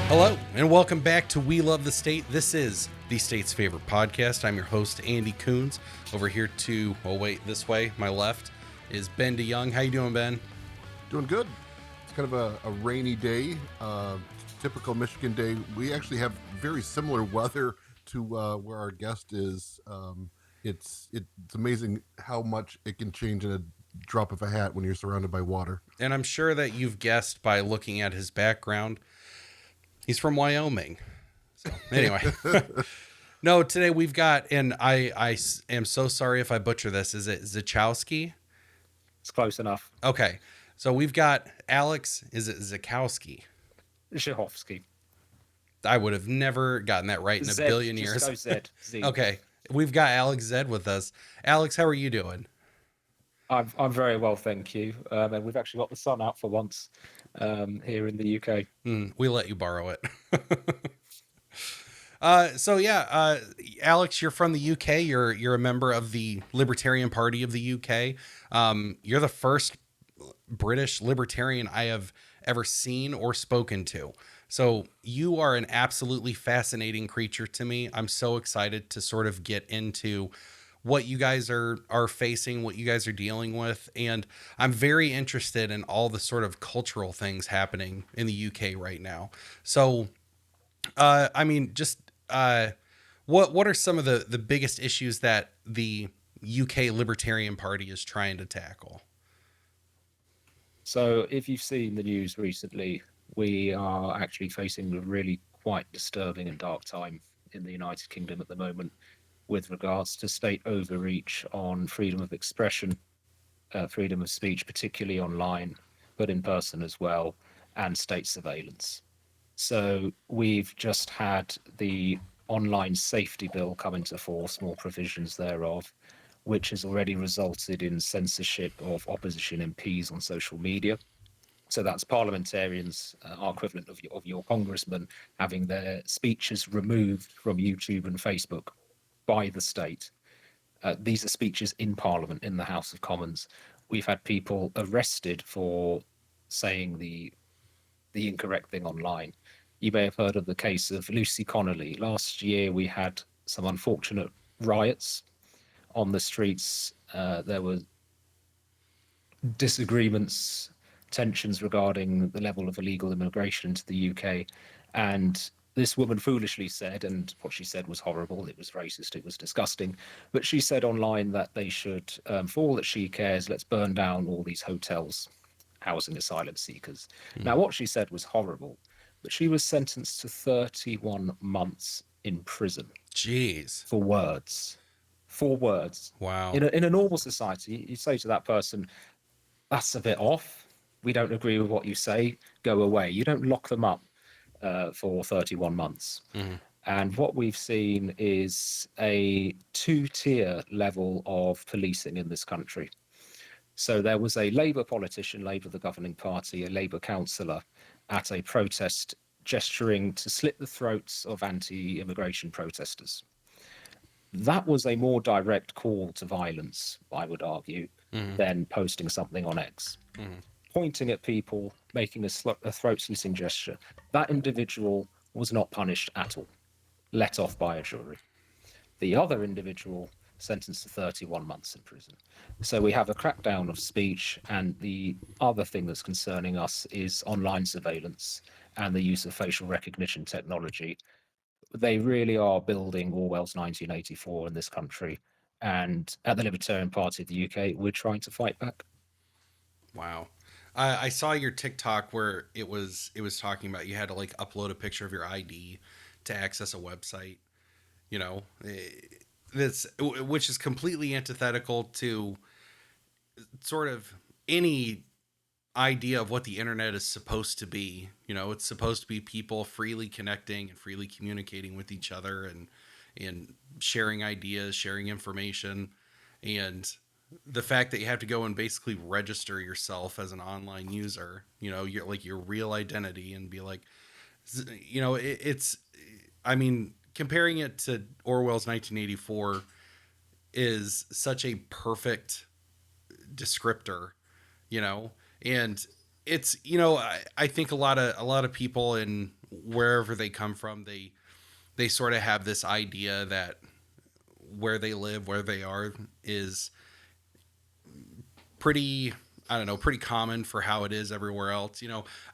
Hello, and welcome back to We Love the State. This is the state's favorite podcast. I'm your host, Andy Coons. Over here to, this way, my left, is Ben DeYoung. How you doing, Ben? Doing good. It's kind of a rainy day, typical Michigan day. We actually have very similar weather to where our guest is. It's amazing how much it can change in a drop of a hat when you're surrounded by water. And I'm sure that you've guessed by looking at his background. He's from Wyoming. So anyway, no, today we've got, and I am so sorry if I butcher this. Is it Zychowski? It's close enough. Okay. So we've got Alex, is it Zychowski? Zychowski. I would have never gotten that right in a billion years. Just go Z. Okay. We've got Alex Zed with us. Alex, how are you doing? I'm very well, thank you. And we've actually got the sun out for once here in the UK. We let you borrow it. Alex, you're from the UK. You're a member of the Libertarian Party of the UK. You're the first British libertarian I have ever seen or spoken to. So you are an absolutely fascinating creature to me. I'm so excited to sort of get into what you guys are facing, what you guys are dealing with. And I'm very interested in all the sort of cultural things happening in the UK right now. So, what are some of the biggest issues that the UK Libertarian Party is trying to tackle? So if you've seen the news recently, we are actually facing a really quite disturbing and dark time in the United Kingdom at the moment with regards to state overreach on freedom of expression, freedom of speech, particularly online, but in person as well, and state surveillance. So we've just had the online safety bill come into force, more provisions thereof, which has already resulted in censorship of opposition MPs on social media. So that's parliamentarians, our equivalent of your congressmen, having their speeches removed from YouTube and Facebook by the state. These are speeches in Parliament, in the House of Commons. We've had people arrested for saying the incorrect thing online. You may have heard of the case of Lucy Connolly. Last year, we had some unfortunate riots on the streets. There were disagreements, tensions regarding the level of illegal immigration into the UK. And this woman foolishly said, and what she said was horrible, it was racist, it was disgusting, but she said online that they should, for all that she cares, let's burn down all these hotels housing asylum seekers. Now, what she said was horrible, but she was sentenced to 31 months in prison. Jeez. For words. Wow. In a normal society, you say to that person, that's a bit off. We don't agree with what you say. Go away. You don't lock them up for 31 months. Mm-hmm. And what we've seen is a two-tier level of policing in this country. So there was a Labour politician, Labour the governing party, a Labour councillor at a protest gesturing to slit the throats of anti-immigration protesters. That was a more direct call to violence, I would argue, than posting something on X. Pointing at people, making a throat-slitting gesture. That individual was not punished at all, let off by a jury. The other individual sentenced to 31 months in prison. So we have a crackdown of speech, and the other thing that's concerning us is online surveillance and the use of facial recognition technology. They really are building Orwell's 1984 in this country. And at the Libertarian Party of the UK, we're trying to fight back. Wow. I saw your TikTok where it was talking about you had to like upload a picture of your ID to access a website, you know, which is completely antithetical to sort of any idea of what the internet is supposed to be. You know, it's supposed to be people freely connecting and freely communicating with each other and sharing ideas, sharing information. And the fact that you have to go and basically register yourself as an online user, you know, your real identity, and be like, you know, comparing it to Orwell's 1984 is such a perfect descriptor, you know, and it's, you know, I think a lot of people in wherever they come from, they sort of have this idea that where they live, where they are, is pretty, I don't know, pretty common for how it is everywhere else.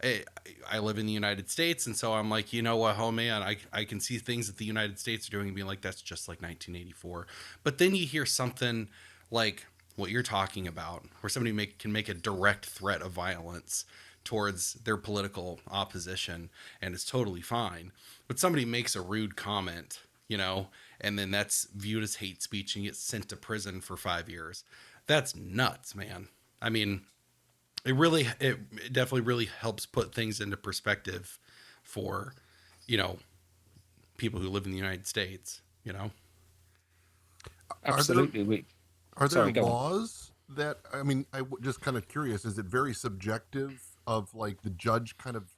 I live in the United States, and so I'm like, you know what, oh man, I can see things that the United States are doing and being like, that's just like 1984. But then you hear something like what you're talking about, where somebody can make a direct threat of violence towards their political opposition, and it's totally fine. But somebody makes a rude comment, and then that's viewed as hate speech and gets sent to prison for 5 years. That's nuts, man. I mean, it definitely really helps put things into perspective for, you know, people who live in the United States, Are there Absolutely. We are there Sorry, go on. laws that, I mean, just kind of curious, is it very subjective of like the judge kind of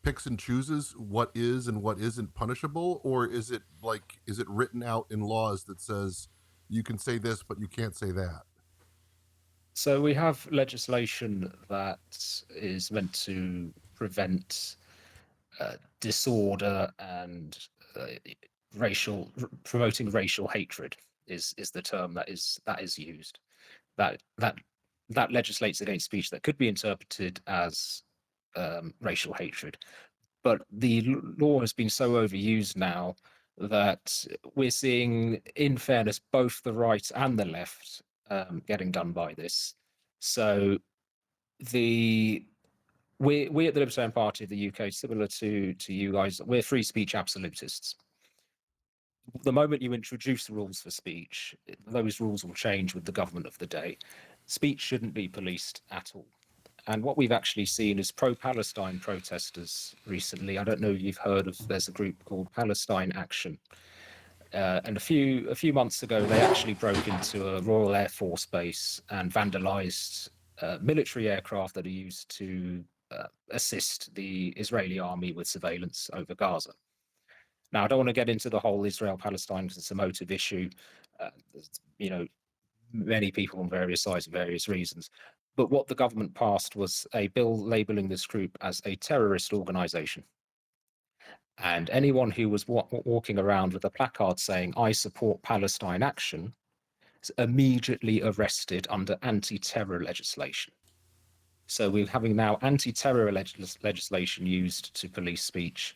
picks and chooses what is and what isn't punishable, or is it written out in laws that says you can say this but you can't say that? So we have legislation that is meant to prevent disorder and uh, promoting racial hatred is the term that is used. That legislates against speech that could be interpreted as racial hatred. But the law has been so overused now that we're seeing, in fairness, both the right and the left getting done by this. So the we at the Libertarian Party of the UK, similar to you guys, we're free speech absolutists. The moment you introduce rules for speech, those rules will change with the government of the day. Speech shouldn't be policed at all. And what we've actually seen is pro-Palestine protesters recently. I don't know if you've heard of. There's a group called Palestine Action, and a few months ago they actually broke into a Royal Air Force base and vandalized military aircraft that are used to assist the Israeli army with surveillance over Gaza. Now, I don't want to get into the whole Israel-Palestine because it's a motive issue. Uh, you know, many people on various sides for various reasons. But what the government passed was a bill labeling this group as a terrorist organization. And anyone who was walking around with a placard saying, I support Palestine Action, is immediately arrested under anti-terror legislation. So we're having now anti-terror legislation used to police speech,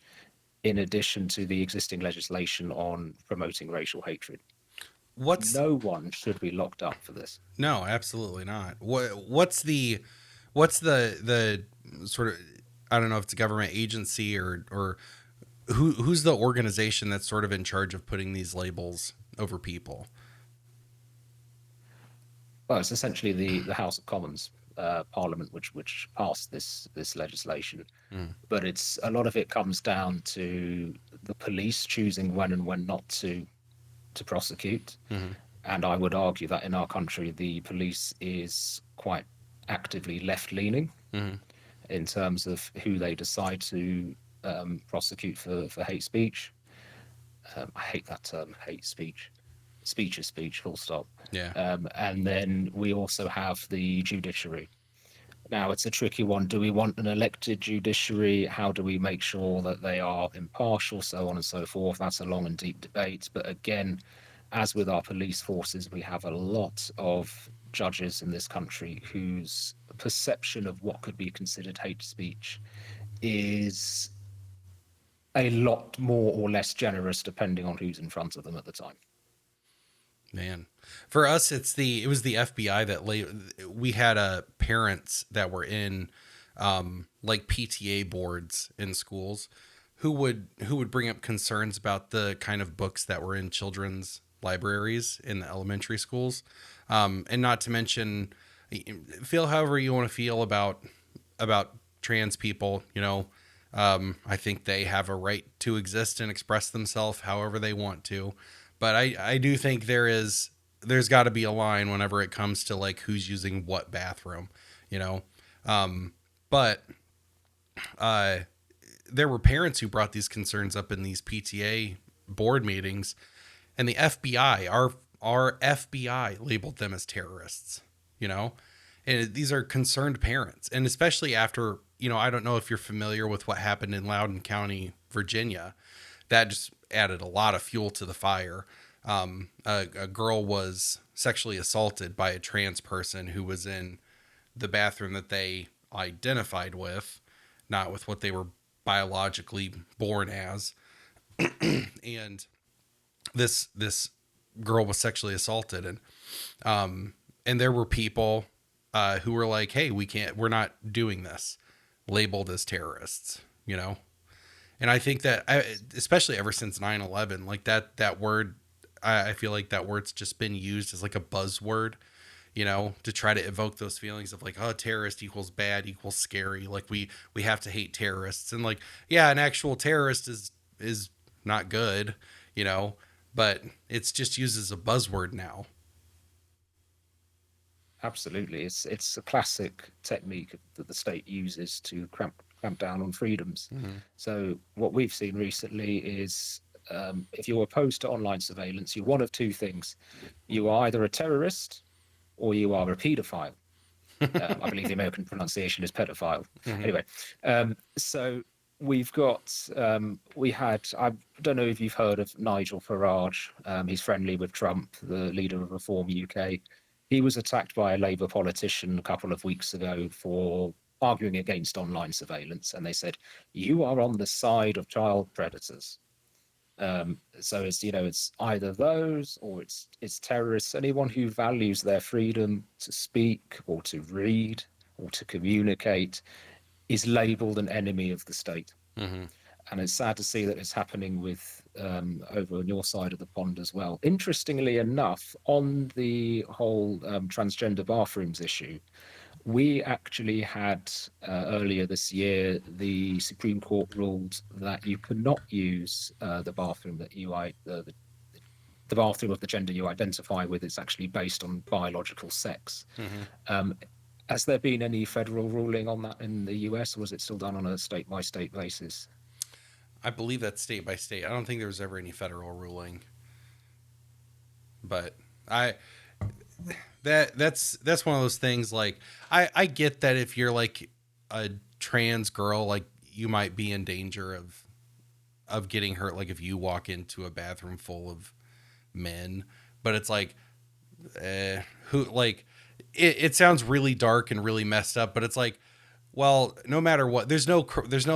in addition to the existing legislation on promoting racial hatred. What's No one should be locked up for this. No, absolutely not. What's the sort of, I don't know if it's a government agency or who's the organization that's sort of in charge of putting these labels over people? Well, it's essentially the House of Commons, Parliament, which passed this legislation. Mm. But it's a lot of it comes down to the police choosing when and when not to prosecute. Mhm. And I would argue that in our country, the police is quite actively left-leaning Mhm. in terms of who they decide to prosecute for hate speech. I hate that term, hate speech. Speech is speech, full stop. Yeah. And then we also have the judiciary. Now, it's a tricky one. Do we want an elected judiciary? How do we make sure that they are impartial, so on and so forth? That's a long and deep debate. But again, as with our police forces, we have a lot of judges in this country whose perception of what could be considered hate speech is a lot more or less generous depending on who's in front of them at the time. Man, for us, it was the FBI that we had parents that were in like PTA boards in schools who would bring up concerns about the kind of books that were in children's libraries in the elementary schools, and not to mention, feel however you want to feel about trans people. I think they have a right to exist and express themselves however they want to. But I do think there's got to be a line whenever it comes to like who's using what bathroom, you know. But there were parents who brought these concerns up in these PTA board meetings, and the FBI, our FBI, labeled them as terrorists, and these are concerned parents, and especially after I don't know if you're familiar with what happened in Loudoun County, Virginia. That just added a lot of fuel to the fire. A girl was sexually assaulted by a trans person who was in the bathroom that they identified with, not with what they were biologically born as. And this girl was sexually assaulted, and there were people who were like, "Hey, we're not doing this," labeled as terrorists, And I think that, especially ever since 9/11, like that word, I feel like that word's just been used as like a buzzword, to try to evoke those feelings of like, oh, terrorist equals bad equals scary. Like we have to hate terrorists, and like, yeah, an actual terrorist is not good, but it's just used as a buzzword now. Absolutely, it's a classic technique that the state uses to clamp down on freedoms. Mm-hmm. So what we've seen recently is, if you're opposed to online surveillance, you're one of two things: you are either a terrorist or you are a paedophile. I believe the American pronunciation is pedophile. Mm-hmm. Anyway, so we've got I don't know if you've heard of Nigel Farage. He's friendly with Trump, the leader of Reform UK. He was attacked by a Labour politician a couple of weeks ago for arguing against online surveillance, and they said, "You are on the side of child predators." So it's either those or it's terrorists. Anyone who values their freedom to speak or to read or to communicate is labelled an enemy of the state. Mm-hmm. And it's sad to see that it's happening with over on your side of the pond as well. Interestingly enough, on the whole transgender bathrooms issue, we actually had earlier this year, the Supreme Court ruled that you cannot use the bathroom that the bathroom of the gender you identify with is actually based on biological sex. Mm-hmm. Has there been any federal ruling on that in the US, or was it still done on a state-by-state basis? I believe that's state by state. I don't think there was ever any federal ruling, but that's one of those things. Like I get that if you're like a trans girl, like you might be in danger of getting hurt, like if you walk into a bathroom full of men. But it's like, who like it sounds really dark and really messed up. But it's like, well, no matter what, there's no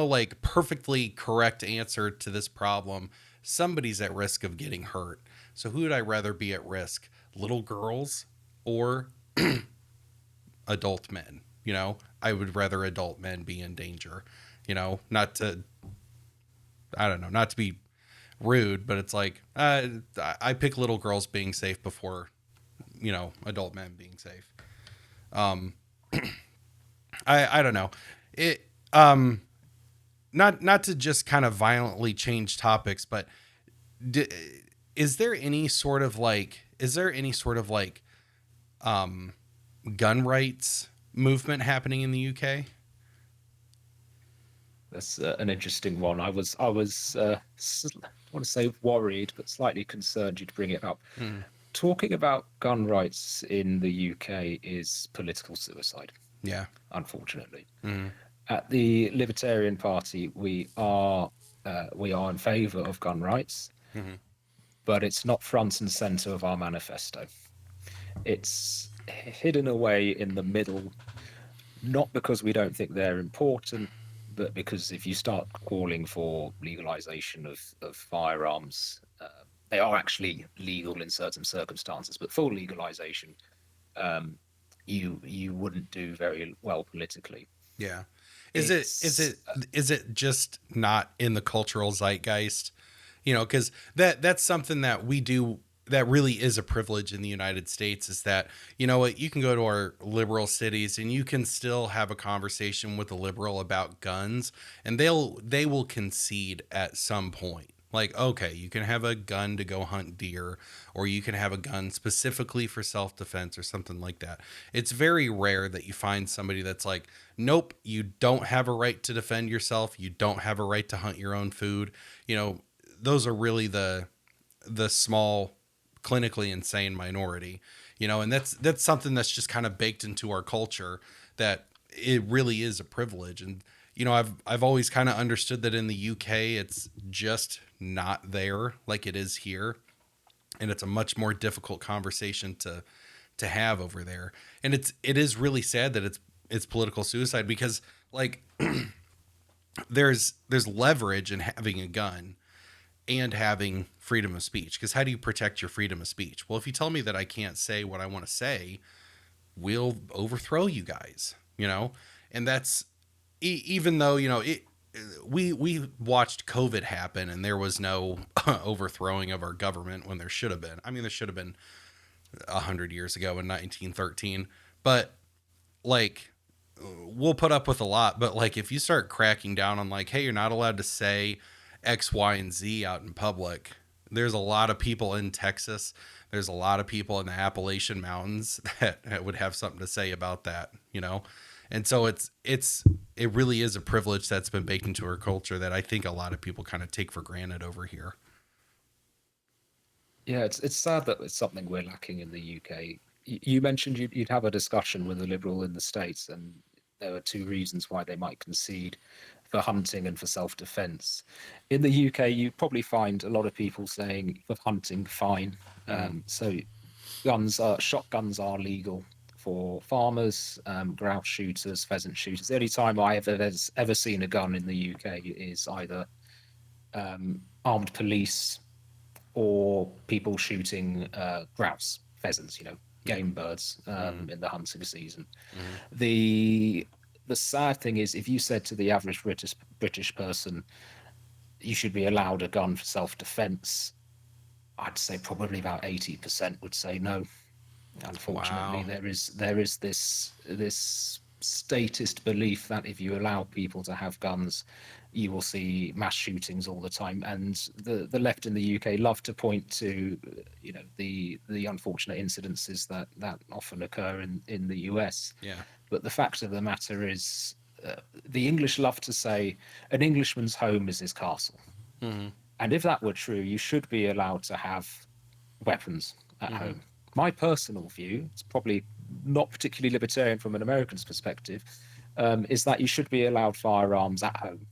like perfectly correct answer to this problem. Somebody's at risk of getting hurt. So who would I rather be at risk? Little girls or adult men? I would rather adult men be in danger. Not to, I don't know, not to be rude, but it's like I pick little girls being safe before, adult men being safe. I don't know it. Not to just kind of violently change topics, but is there any sort of like gun rights movement happening in the UK? That's an interesting one. I want to say worried, but slightly concerned you'd bring it up. Talking about gun rights in the UK is political suicide. Yeah, unfortunately. Mm-hmm. At the Libertarian Party, we are in favour of gun rights, Mm-hmm. but it's not front and centre of our manifesto. It's hidden away in the middle, not because we don't think they're important, but because if you start calling for legalisation of firearms, they are actually legal in certain circumstances, but full legalisation, you wouldn't do very well politically. Yeah. Is it just not in the cultural zeitgeist? Because that's something that we do that really is a privilege in the United States, is that, you can go to our liberal cities and you can still have a conversation with a liberal about guns, and they will concede at some point. Like, okay, you can have a gun to go hunt deer, or you can have a gun specifically for self-defense or something like that. It's very rare that you find somebody that's like, nope, you don't have a right to defend yourself. You don't have a right to hunt your own food. Those are really the small, clinically insane minority, and that's something that's just kind of baked into our culture, that it really is a privilege. And, you know, I've always kind of understood that in the UK, it's just not there like it is here. And it's a much more difficult conversation to have over there. And it is really sad that it's political suicide, because like there's leverage in having a gun and having freedom of speech. Because how do you protect your freedom of speech? Well, if you tell me that I can't say what I want to say, we'll overthrow you guys, you know? And that's, even though, you know, we watched COVID happen and there was no overthrowing of our government when there should have been. I mean, there should have been 100 years ago in 1913, but like, we'll put up with a lot. But like, if you start cracking down on like, hey, you're not allowed to say X, Y, and Z out in public, there's a lot of people in Texas, there's a lot of people in the Appalachian Mountains that would have something to say about that, you know? And so it really is a privilege that's been baked into our culture that I think a lot of people kind of take for granted over here. Yeah, it's sad that it's something we're lacking in the UK. You mentioned you'd have a discussion with a Liberal in the States, and there are two reasons why they might concede for hunting and for self-defense. In the UK, you probably find a lot of people saying for hunting, fine. So shotguns are legal for farmers, grouse shooters, pheasant shooters. The only time I have ever seen a gun in the UK is either armed police or people shooting grouse, pheasants, you know, game birds in the hunting season. The sad thing is, if you said to the average British person, you should be allowed a gun for self-defense, I'd say probably about 80% would say no. Unfortunately, Wow. there is this statist belief that if you allow people to have guns, you will see mass shootings all the time. And the left in the UK love to point to, you know, the unfortunate incidences that often occur in the US. Yeah. But the fact of the matter is, the English love to say an Englishman's home is his castle. And if that were true, you should be allowed to have weapons at home. My personal view, it's probably not particularly libertarian from an American's perspective, is that you should be allowed firearms at home.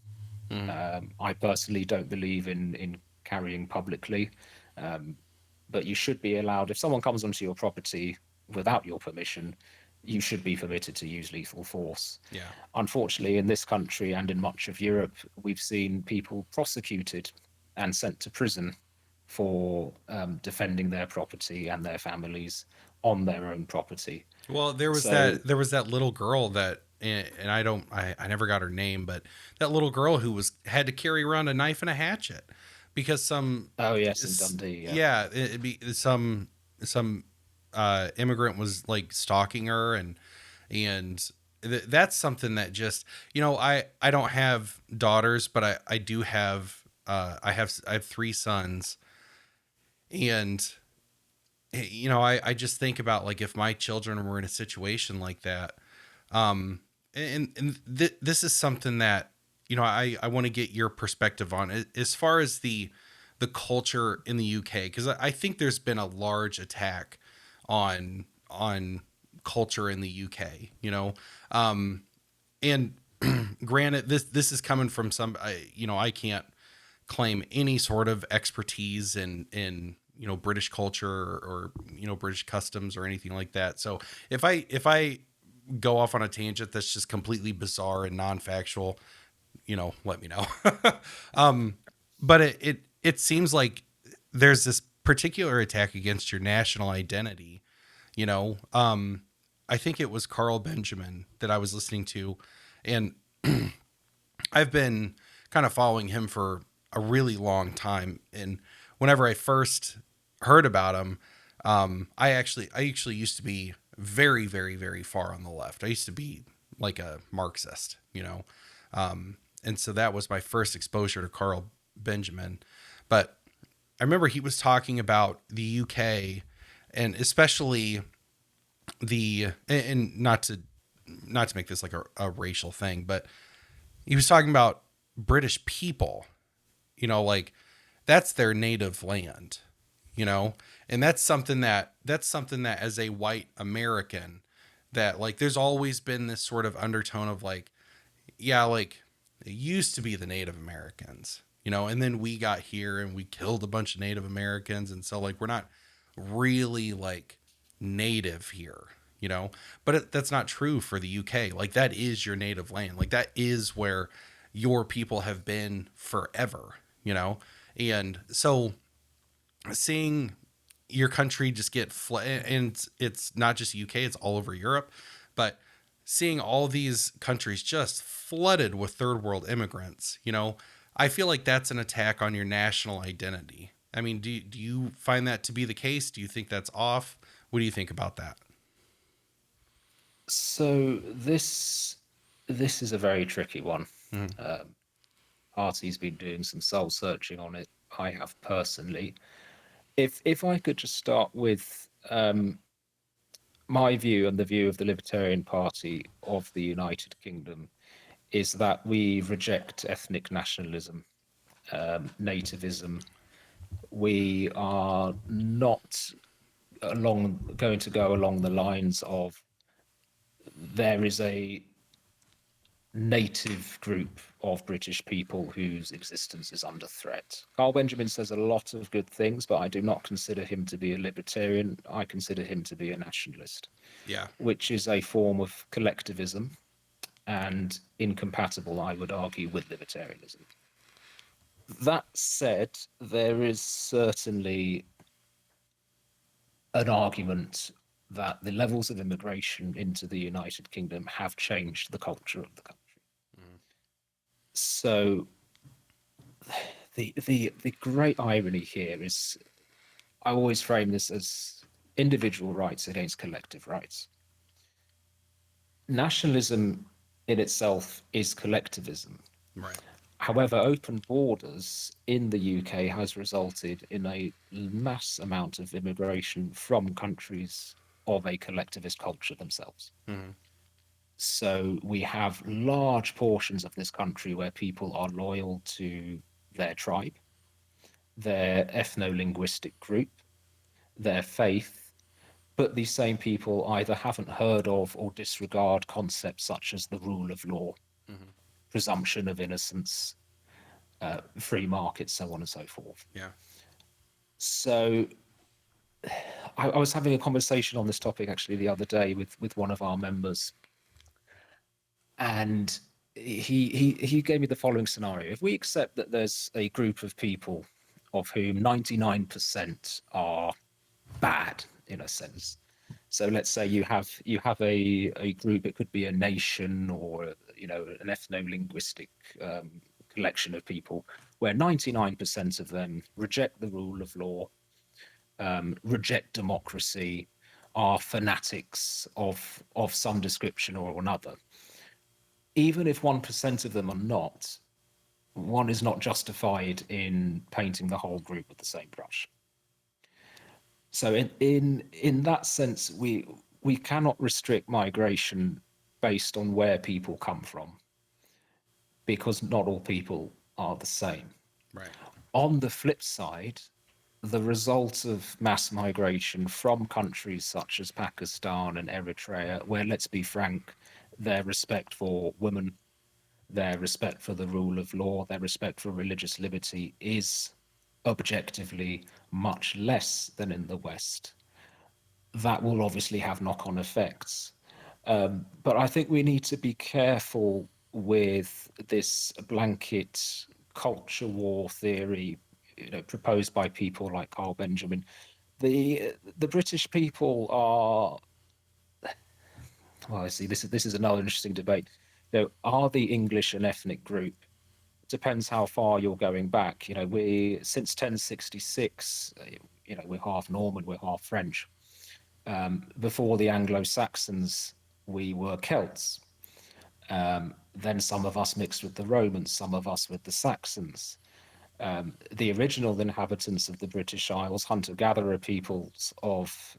I personally don't believe in carrying publicly, but you should be allowed, if someone comes onto your property without your permission, you should be permitted to use lethal force. Yeah. Unfortunately, in this country and in much of Europe, we've seen people prosecuted and sent to prison for defending their property and their families on their own property. Well, there was that little girl that, and I never got her name, but that little girl who had to carry around a knife and a hatchet because some, oh yes, in Dundee, some immigrant was like stalking her, and that's something that just, you know, I don't have daughters, but I do have I have 3 sons. And, you know, I just think about like if my children were in a situation like that, this is something that, you know, I want to get your perspective on it, as far as the culture in the UK, because I think there's been a large attack on culture in the UK, you know, and granted, this is coming from you know, I can't claim any sort of expertise in you know, British culture or you know, British customs or anything like that. So if I go off on a tangent that's just completely bizarre and non-factual, you know, let me know. But it seems like there's this particular attack against your national identity. You know, I think it was Carl Benjamin that I was listening to, and I've been kind of following him for a really long time. And whenever I first heard about him, I actually used to be very, very, very far on the left. I used to be like a Marxist, you know? And so that was my first exposure to Carl Benjamin. But I remember he was talking about the UK, and especially and not to make this like a racial thing, but he was talking about British people, you know, like that's their native land, you know, and that's something that as a white American, that like there's always been this sort of undertone of like, yeah, like it used to be the Native Americans, you know, and then we got here and we killed a bunch of Native Americans. And so, like, we're not really like native here, you know, but that's not true for the UK. Like, that is your native land. Like, that is where your people have been forever, you know? And so, seeing your country just get and it's not just UK, it's all over Europe, but seeing all these countries just flooded with third world immigrants, you know, I feel like that's an attack on your national identity. I mean, do you find that to be the case? Do you think that's off? What do you think about that? So this is a very tricky one. Mm-hmm. Artie's been doing some soul searching on it. I have personally. If I could just start with my view and the view of the Libertarian Party of the United Kingdom is that we reject ethnic nationalism, nativism. We are not going to go along the lines of there is a native group of British people whose existence is under threat. Carl Benjamin says a lot of good things, but I do not consider him to be a libertarian. I consider him to be a nationalist, Yeah. which is a form of collectivism and incompatible, I would argue, with libertarianism. That said, there is certainly an argument that the levels of immigration into the United Kingdom have changed the culture of the country. So the great irony here is I always frame this as individual rights against collective rights. Nationalism in itself is collectivism. Right. However, open borders in the UK has resulted in a mass amount of immigration from countries of a collectivist culture themselves. Mm-hmm. So we have large portions of this country where people are loyal to their tribe, their ethno-linguistic group, their faith, but these same people either haven't heard of or disregard concepts such as the rule of law, Mm-hmm. presumption of innocence, free market, so on and so forth. Yeah. So I was having a conversation on this topic actually the other day with one of our members, and he gave me the following scenario. If we accept that there's a group of people of whom 99% are bad in a sense, so let's say you have a group, it could be a nation or an ethno-linguistic collection of people where 99% of them reject the rule of law, reject democracy, are fanatics of some description or another. Even if 1% of them are not, one is not justified in painting the whole group with the same brush. So in that sense, we cannot restrict migration based on where people come from, because not all people are the same. Right. On the flip side, the result of mass migration from countries such as Pakistan and Eritrea, where, let's be frank, their respect for women, their respect for the rule of law, their respect for religious liberty is objectively much less than in the West. That will obviously have knock-on effects. But I think we need to be careful with this blanket culture war theory, proposed by people like Carl Benjamin. The British people are, well, I see, this is another interesting debate. Are the English an ethnic group? Depends how far you're going back. We since 1066, we're half Norman, we're half French. Before the Anglo-Saxons, we were Celts. Then some of us mixed with the Romans, some of us with the Saxons. The original inhabitants of the British Isles, hunter-gatherer peoples of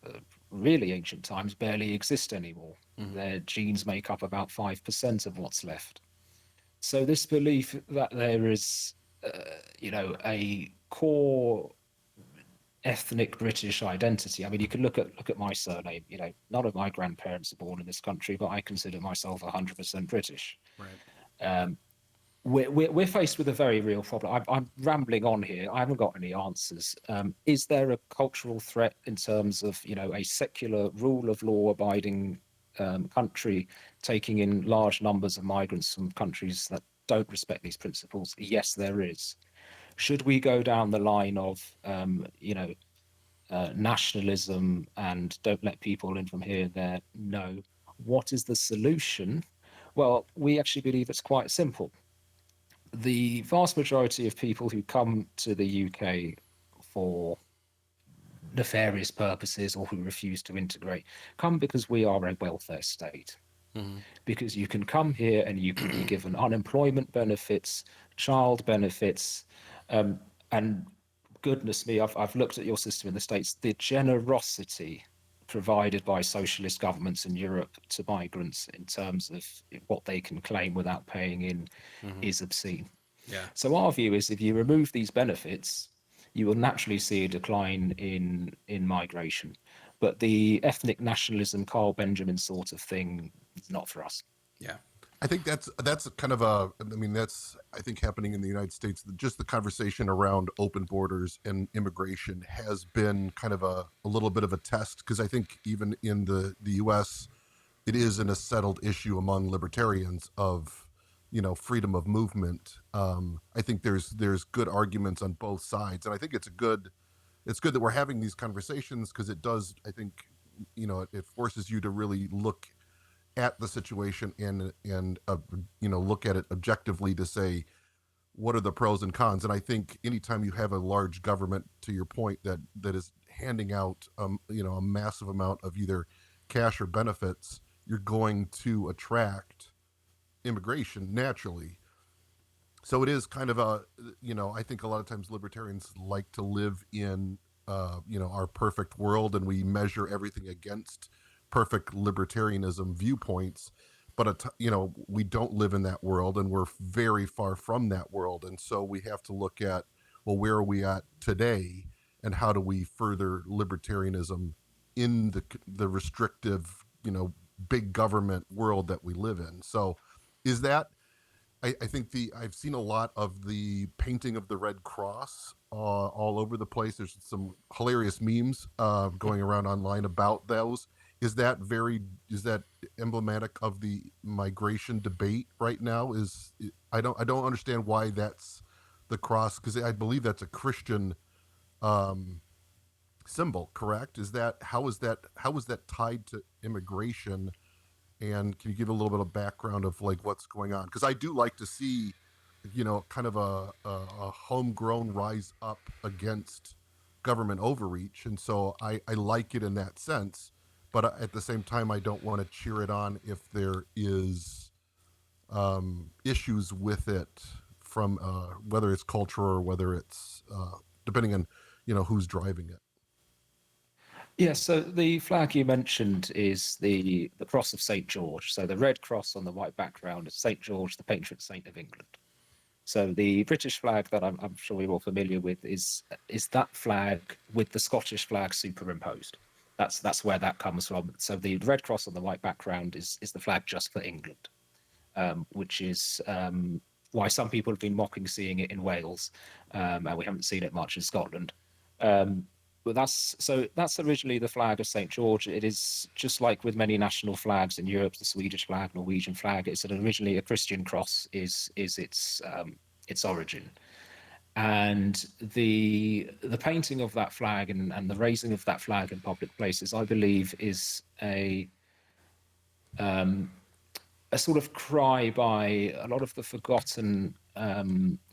really ancient times, barely exist anymore. Mm-hmm. Their genes make up about 5% of what's left. So this belief that there is, a core ethnic British identity. I mean, you can look at my surname. You know, none of my grandparents are born in this country, but I consider myself 100% British. Right. We're faced with a very real problem. I'm rambling on here. I haven't got any answers. Is there a cultural threat in terms of, you know, a secular rule of law abiding country taking in large numbers of migrants from countries that don't respect these principles? Yes, there is. Should we go down the line of, you know, nationalism and don't let people in from here and there? No. What is the solution? Well, we actually believe it's quite simple. The vast majority of people who come to the UK for nefarious purposes or who refuse to integrate come because we are a welfare state. Because you can come here and you can be given unemployment benefits, child benefits, and goodness me, I've looked at your system in the States. The generosity provided by socialist governments in Europe to migrants in terms of what they can claim without paying in is obscene. Yeah. So our view is if you remove these benefits, you will naturally see a decline in migration. But the ethnic nationalism, Carl Benjamin sort of thing, is not for us. Yeah. I think that's kind of I mean, that's, I think, happening in the United States. Just the conversation around open borders and immigration has been kind of a little bit of a test, because I think even in the US, it isn't a settled issue among libertarians of, you know, freedom of movement. I think there's good arguments on both sides, and I think it's good that we're having these conversations, because it does, I think, you know, it forces you to really look at the situation and you know, look at it objectively to say, what are the pros and cons? And I think anytime you have a large government, to your point, that is handing out you know, a massive amount of either cash or benefits, you're going to attract immigration naturally. So it is kind of a, you know, I think a lot of times libertarians like to live in you know, our perfect world, and we measure everything against perfect libertarianism viewpoints. But you know, we don't live in that world, and we're very far from that world. And so we have to look at, well, where are we at today, and how do we further libertarianism in the restrictive, you know, big government world that we live in? So is that, I think I've seen a lot of the painting of the Red Cross all over the place. There's some hilarious memes going around online about those. Is that emblematic of the migration debate right now? I don't understand why that's the cross, because I believe that's a Christian symbol, correct? How is that tied to immigration? And can you give a little bit of background of like what's going on? Because I do like to see, you know, kind of a homegrown rise up against government overreach, and so I like it in that sense. But at the same time, I don't want to cheer it on if there is issues with it from whether it's culture or whether it's depending on, you know, who's driving it. Yeah, so the flag you mentioned is the cross of St. George. So the red cross on the white background is St. George, the patron saint of England. So the British flag that I'm sure we're all familiar with is that flag with the Scottish flag superimposed. That's where that comes from. So the red cross on the white background is the flag just for England, which is why some people have been mocking seeing it in Wales, and we haven't seen it much in Scotland. But that's originally the flag of St. George. It is just like with many national flags in Europe, the Swedish flag, Norwegian flag. It's originally a Christian cross is its origin, and the painting of that flag and the raising of that flag in public places, I believe, is a sort of cry by a lot of the forgotten,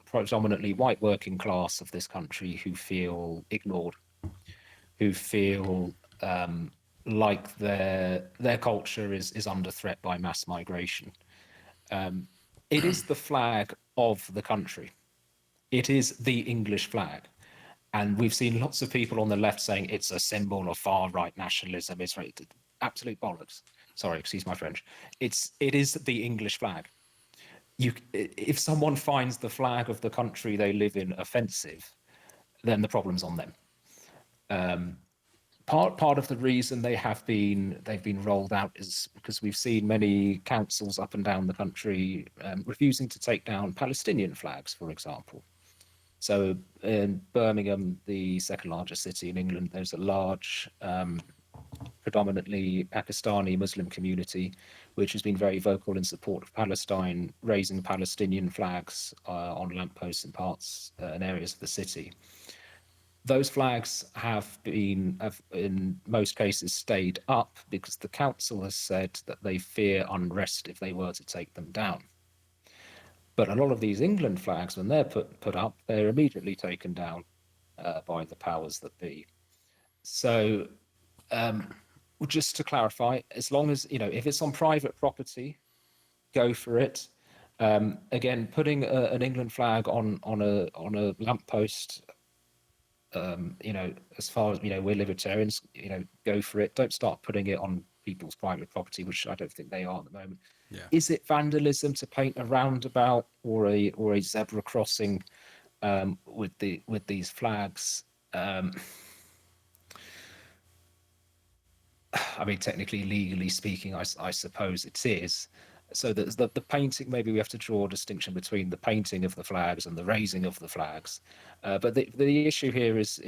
predominantly white working class of this country who feel ignored, who feel like their culture is under threat by mass migration. It is the flag of the country. It is the English flag. And we've seen lots of people on the left saying it's a symbol of far-right nationalism. It's absolute bollocks. Sorry, excuse my French. It is the English flag. If someone finds the flag of the country they live in offensive, then the problem's on them. Part of the reason they've been rolled out is because we've seen many councils up and down the country refusing to take down Palestinian flags, for example. So in Birmingham, the second largest city in England, there's a large, predominantly Pakistani Muslim community, which has been very vocal in support of Palestine, raising Palestinian flags on lampposts and parts and areas of the city. Those flags have in most cases stayed up because the council has said that they fear unrest if they were to take them down. But a lot of these England flags, when they're put up, they're immediately taken down by the powers that be. So just to clarify, as long as, if it's on private property, go for it. Again, putting an England flag on a lamppost, as far as, we're libertarians, go for it. Don't start putting it on people's private property, which I don't think they are at the moment. Yeah. Is it vandalism to paint a roundabout or a zebra crossing with these flags? I mean, technically, legally speaking, I suppose it is. So the painting, maybe we have to draw a distinction between the painting of the flags and the raising of the flags. But the issue here is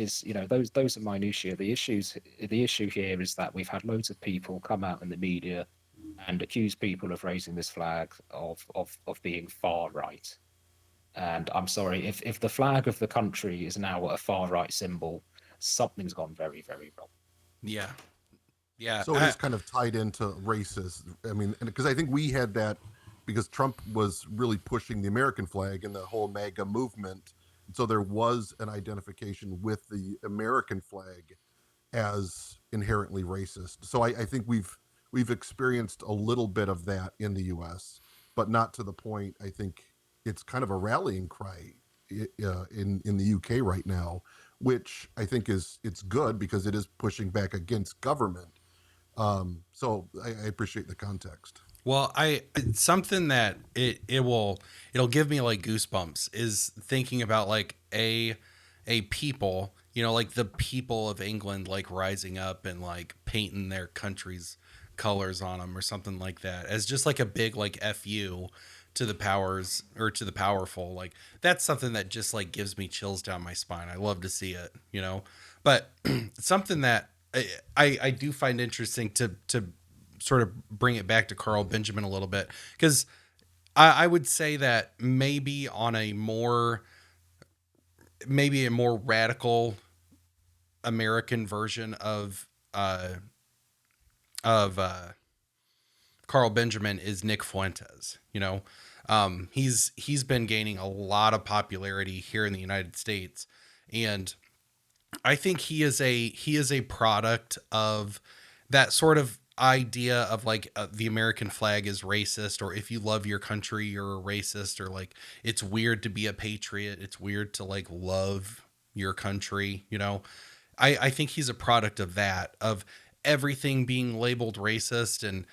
those are minutiae. The issue here is that we've had loads of people come out in the media and accuse people of raising this flag of being far right. And I'm sorry, if the flag of the country is now a far right symbol, something's gone very, very wrong. Yeah. Yeah. So it is kind of tied into racist. I mean, because I think we had that because Trump was really pushing the American flag and the whole MAGA movement. So there was an identification with the American flag as inherently racist. So I think we've experienced a little bit of that in the U.S., but not to the point. I think it's kind of a rallying cry in the UK right now, which I think it's good because it is pushing back against government. So I appreciate the context. Well, something that it'll give me like goosebumps is thinking about like a people, like the people of England, like rising up and like painting their country's colors on them or something like that as just like a big like FU to the powers or to the powerful. Like that's something that just like gives me chills down my spine. I love to see it, but something that I do find interesting to sort of bring it back to Carl Benjamin a little bit, because I would say that maybe on a more radical American version of Carl Benjamin is Nick Fuentes. He's been gaining a lot of popularity here in the United States, and I think he is a product of that sort of idea of like the American flag is racist, or if you love your country, you're a racist, or like it's weird to be a patriot. It's weird to like love your country. I think he's a product of that, of everything being labeled racist, and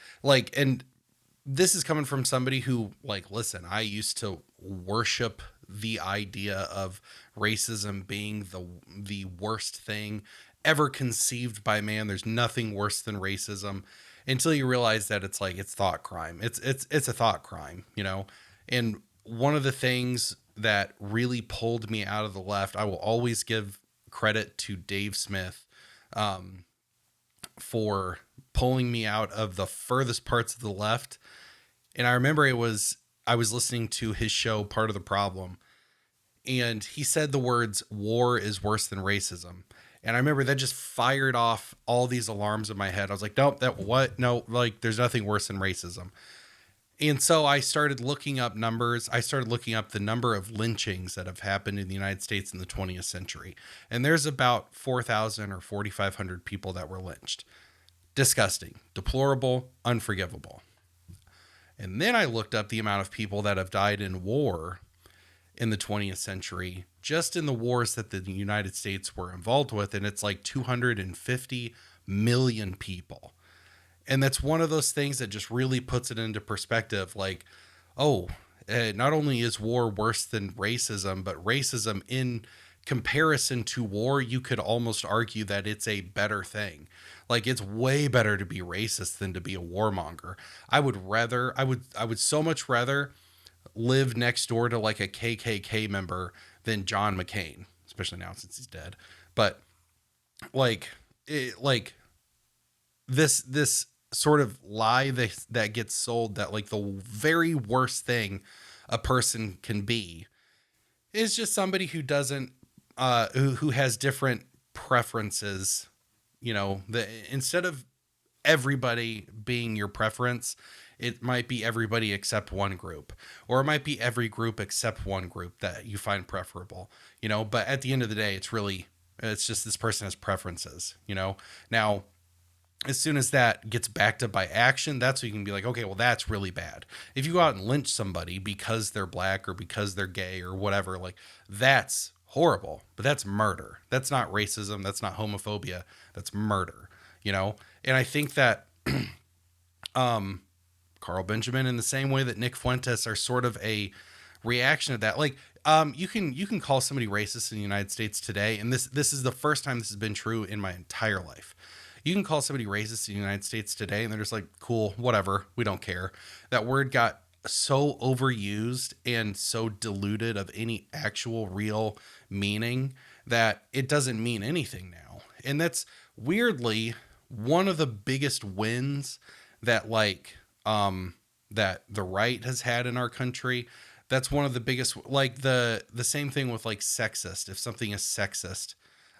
this is coming from somebody who like, listen, I used to worship the idea of racism being the worst thing ever conceived by man. There's nothing worse than racism, until you realize that it's thought crime. It's a thought crime, And one of the things that really pulled me out of the left, I will always give credit to Dave Smith for pulling me out of the furthest parts of the left. And I remember I was listening to his show, Part of the Problem, and he said the words, "War is worse than racism." And I remember that just fired off all these alarms in my head. I was like, nope, no, like there's nothing worse than racism. And so I started looking up numbers. I started looking up the number of lynchings that have happened in the United States in the 20th century. And there's about 4,000 or 4,500 people that were lynched. Disgusting, deplorable, unforgivable. And then I looked up the amount of people that have died in war in the 20th century, just in the wars that the United States were involved with. And it's like 250 million people. And that's one of those things that just really puts it into perspective. Like, not only is war worse than racism, but racism in comparison to war, you could almost argue that it's a better thing. Like, it's way better to be racist than to be a warmonger. I would so much rather live next door to like a KKK member than John McCain, especially now since he's dead. But like, like this sort of lie that gets sold, that like the very worst thing a person can be is just somebody who doesn't who has different preferences. You know, instead of everybody being your preference, it might be everybody except one group, or it might be every group except one group that you find preferable, you know. But at the end of the day, it's just this person has preferences, you know. Now, as soon as that gets backed up by action, that's when you can be like, okay, well, that's really bad. If you go out and lynch somebody because they're black or because they're gay or whatever, like, that's horrible, but that's murder. That's not racism. That's not homophobia. That's murder, you know? And I think that Carl Benjamin, in the same way that Nick Fuentes, are sort of a reaction to that. Like, you can call somebody racist in the United States today, and this is the first time this has been true in my entire life. You can call somebody racist in the United States today, and they're just like, cool, whatever, we don't care. That word got so overused and so diluted of any actual real meaning that it doesn't mean anything now. And that's weirdly one of the biggest wins that that the right has had in our country. That's one of the biggest, like the same thing with like sexist. If something is sexist,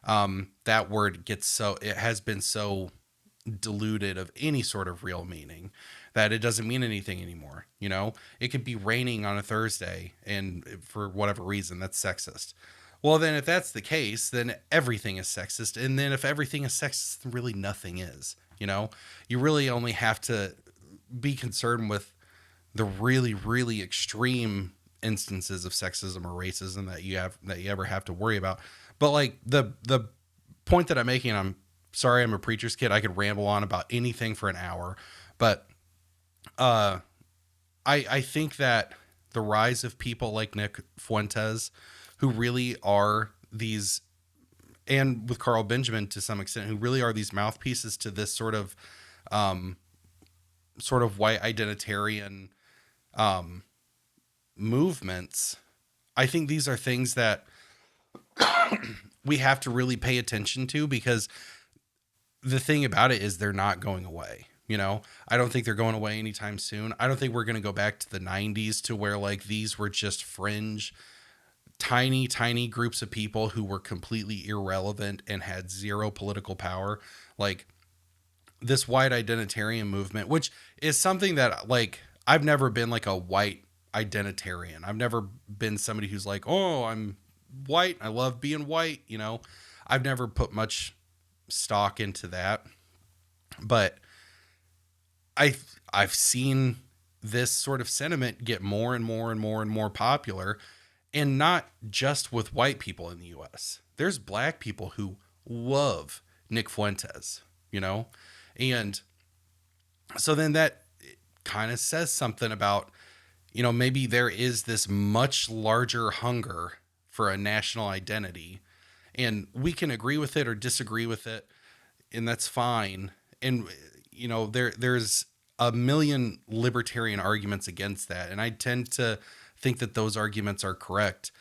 that word it has been so diluted of any sort of real meaning that it doesn't mean anything anymore. You know, it could be raining on a Thursday, and for whatever reason, that's sexist. Well, then if that's the case, then everything is sexist. And then if everything is sexist, then really nothing is, you know. You really only have to be concerned with the really, really extreme instances of sexism or racism that you ever have to worry about. But like the point that I'm making, I'm sorry, I'm a preacher's kid. I could ramble on about anything for an hour, but I think that the rise of people like Nick Fuentes, who really are these, and with Carl Benjamin to some extent, who really are these mouthpieces to this sort of white identitarian movements. I think these are things that we have to really pay attention to, because the thing about it is they're not going away. You know, I don't think they're going away anytime soon. I don't think we're going to go back to the 90s to where like these were just fringe, tiny, tiny groups of people who were completely irrelevant and had zero political power. Like this white identitarian movement, which is something that like, I've never been like a white identitarian. I've never been somebody who's like, oh, I'm white, I love being white. You know, I've never put much stock into that, but I've seen this sort of sentiment get more and more and more and more popular, and not just with white people in the US. There's black people who love Nick Fuentes, you know? And so then that kind of says something about, you know, maybe there is this much larger hunger for a national identity, and we can agree with it or disagree with it, and that's fine. And you know, there's a million libertarian arguments against that, and I tend to think that those arguments are correct.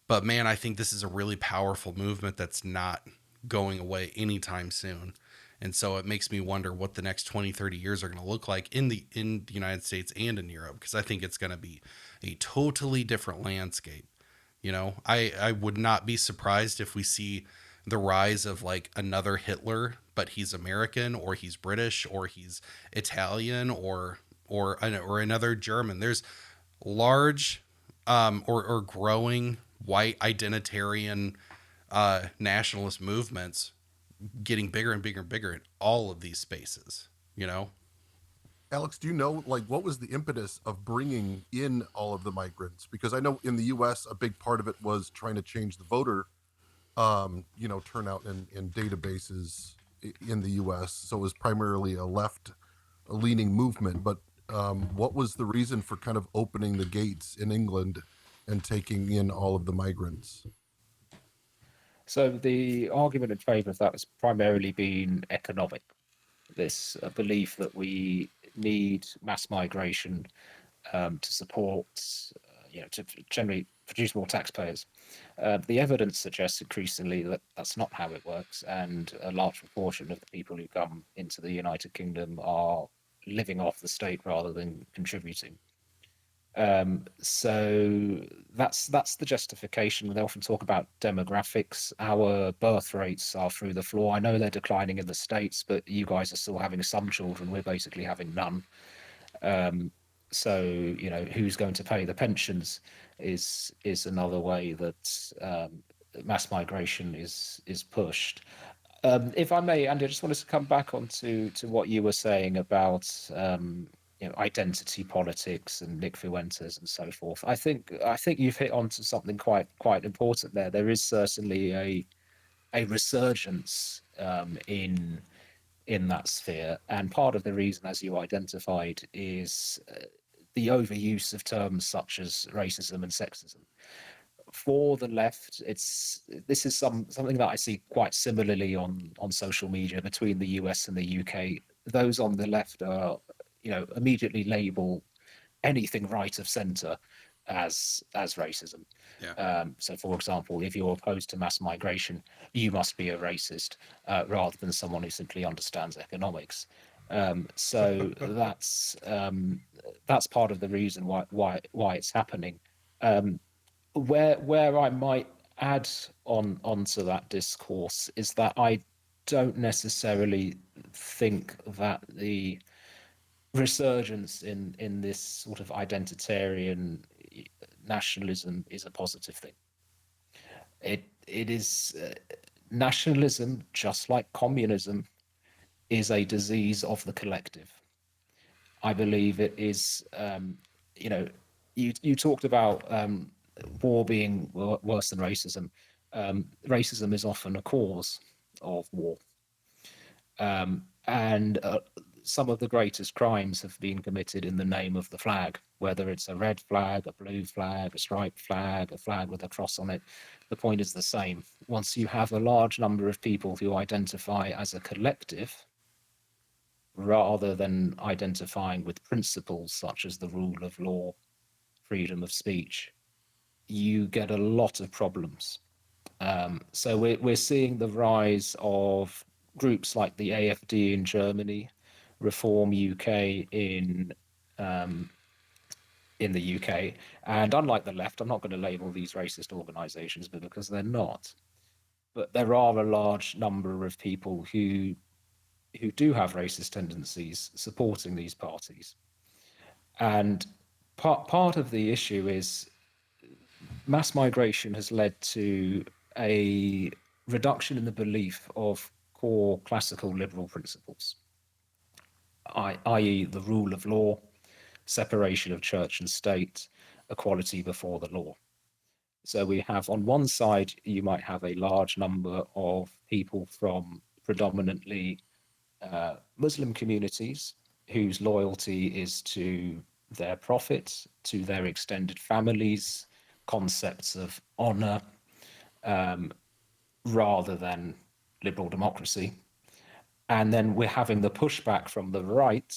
But man, I think this is a really powerful movement that's not going away anytime soon. And so it makes me wonder what the next 20, 30 years are going to look like in the United States and in Europe, because I think it's going to be a totally different landscape. You know, I would not be surprised if we see the rise of like another Hitler, but he's American, or he's British, or he's Italian, or another German. There's large or growing white identitarian nationalist movements getting bigger and bigger and bigger in all of these spaces, you know? Alex, do you know, like, what was the impetus of bringing in all of the migrants? Because I know in the U.S., a big part of it was trying to change the voter, you know, turnout in databases in the U.S. So it was primarily a left-leaning movement. But what was the reason for kind of opening the gates in England and taking in all of the migrants? So the argument in favour of that has primarily been economic. This belief that we need mass migration to support, to generally produce more taxpayers. The evidence suggests increasingly that that's not how it works, and a large proportion of the people who come into the United Kingdom are living off the state rather than contributing. So that's the justification. They often talk about demographics. Our birth rates are through the floor. I know they're declining in the States, but you guys are still having some children. We're basically having none. So who's going to pay the pensions is another way that mass migration is pushed. If I may, Andy, I just wanted to come back onto what you were saying about identity politics and Nick Fuentes and so forth. I think you've hit onto something quite important there. There is certainly a resurgence in that sphere, and part of the reason, as you identified, is the overuse of terms such as racism and sexism. For the left, this is something that I see quite similarly on social media between the US and the UK. Those on the left are, immediately label anything right of centre as racism. Yeah. So, for example, if you're opposed to mass migration, you must be a racist, rather than someone who simply understands economics. So that's part of the reason why it's happening. Where I might add onto that discourse is that I don't necessarily think that the resurgence in this sort of identitarian nationalism is a positive thing. It is nationalism, just like communism, is a disease of the collective. I believe it is. You talked about war being worse than racism. Racism is often a cause of war, and some of the greatest crimes have been committed in the name of the flag, whether it's a red flag, a blue flag, a striped flag, a flag with a cross on it. The point is the same. Once you have a large number of people who identify as a collective, rather than identifying with principles such as the rule of law, freedom of speech, you get a lot of problems. So we're seeing the rise of groups like the AFD in Germany, Reform UK in the UK, and unlike the left, I'm not going to label these racist organisations because they're not. But there are a large number of people who do have racist tendencies supporting these parties, and part of the issue is mass migration has led to a reduction in the belief of core classical liberal principles, i.e., the rule of law, separation of church and state, equality before the law. So we have, on one side, you might have a large number of people from predominantly Muslim communities whose loyalty is to their prophet, to their extended families, concepts of honor, rather than liberal democracy. And then we're having the pushback from the right,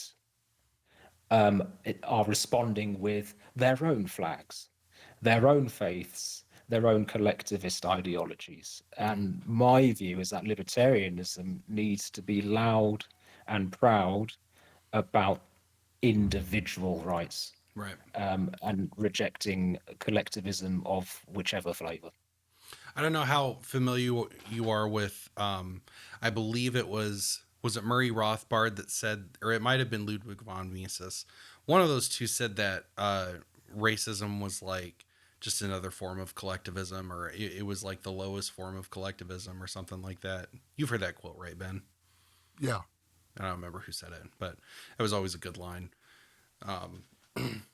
are responding with their own flags, their own faiths, their own collectivist ideologies. And my view is that libertarianism needs to be loud and proud about individual rights, Right. and rejecting collectivism of whichever flavor. I don't know how familiar you are with. I believe it was it Murray Rothbard that said, or it might have been Ludwig von Mises. One of those two said that racism was like just another form of collectivism, or it was like the lowest form of collectivism, or something like that. You've heard that quote, right, Ben? Yeah. I don't remember who said it, but it was always a good line.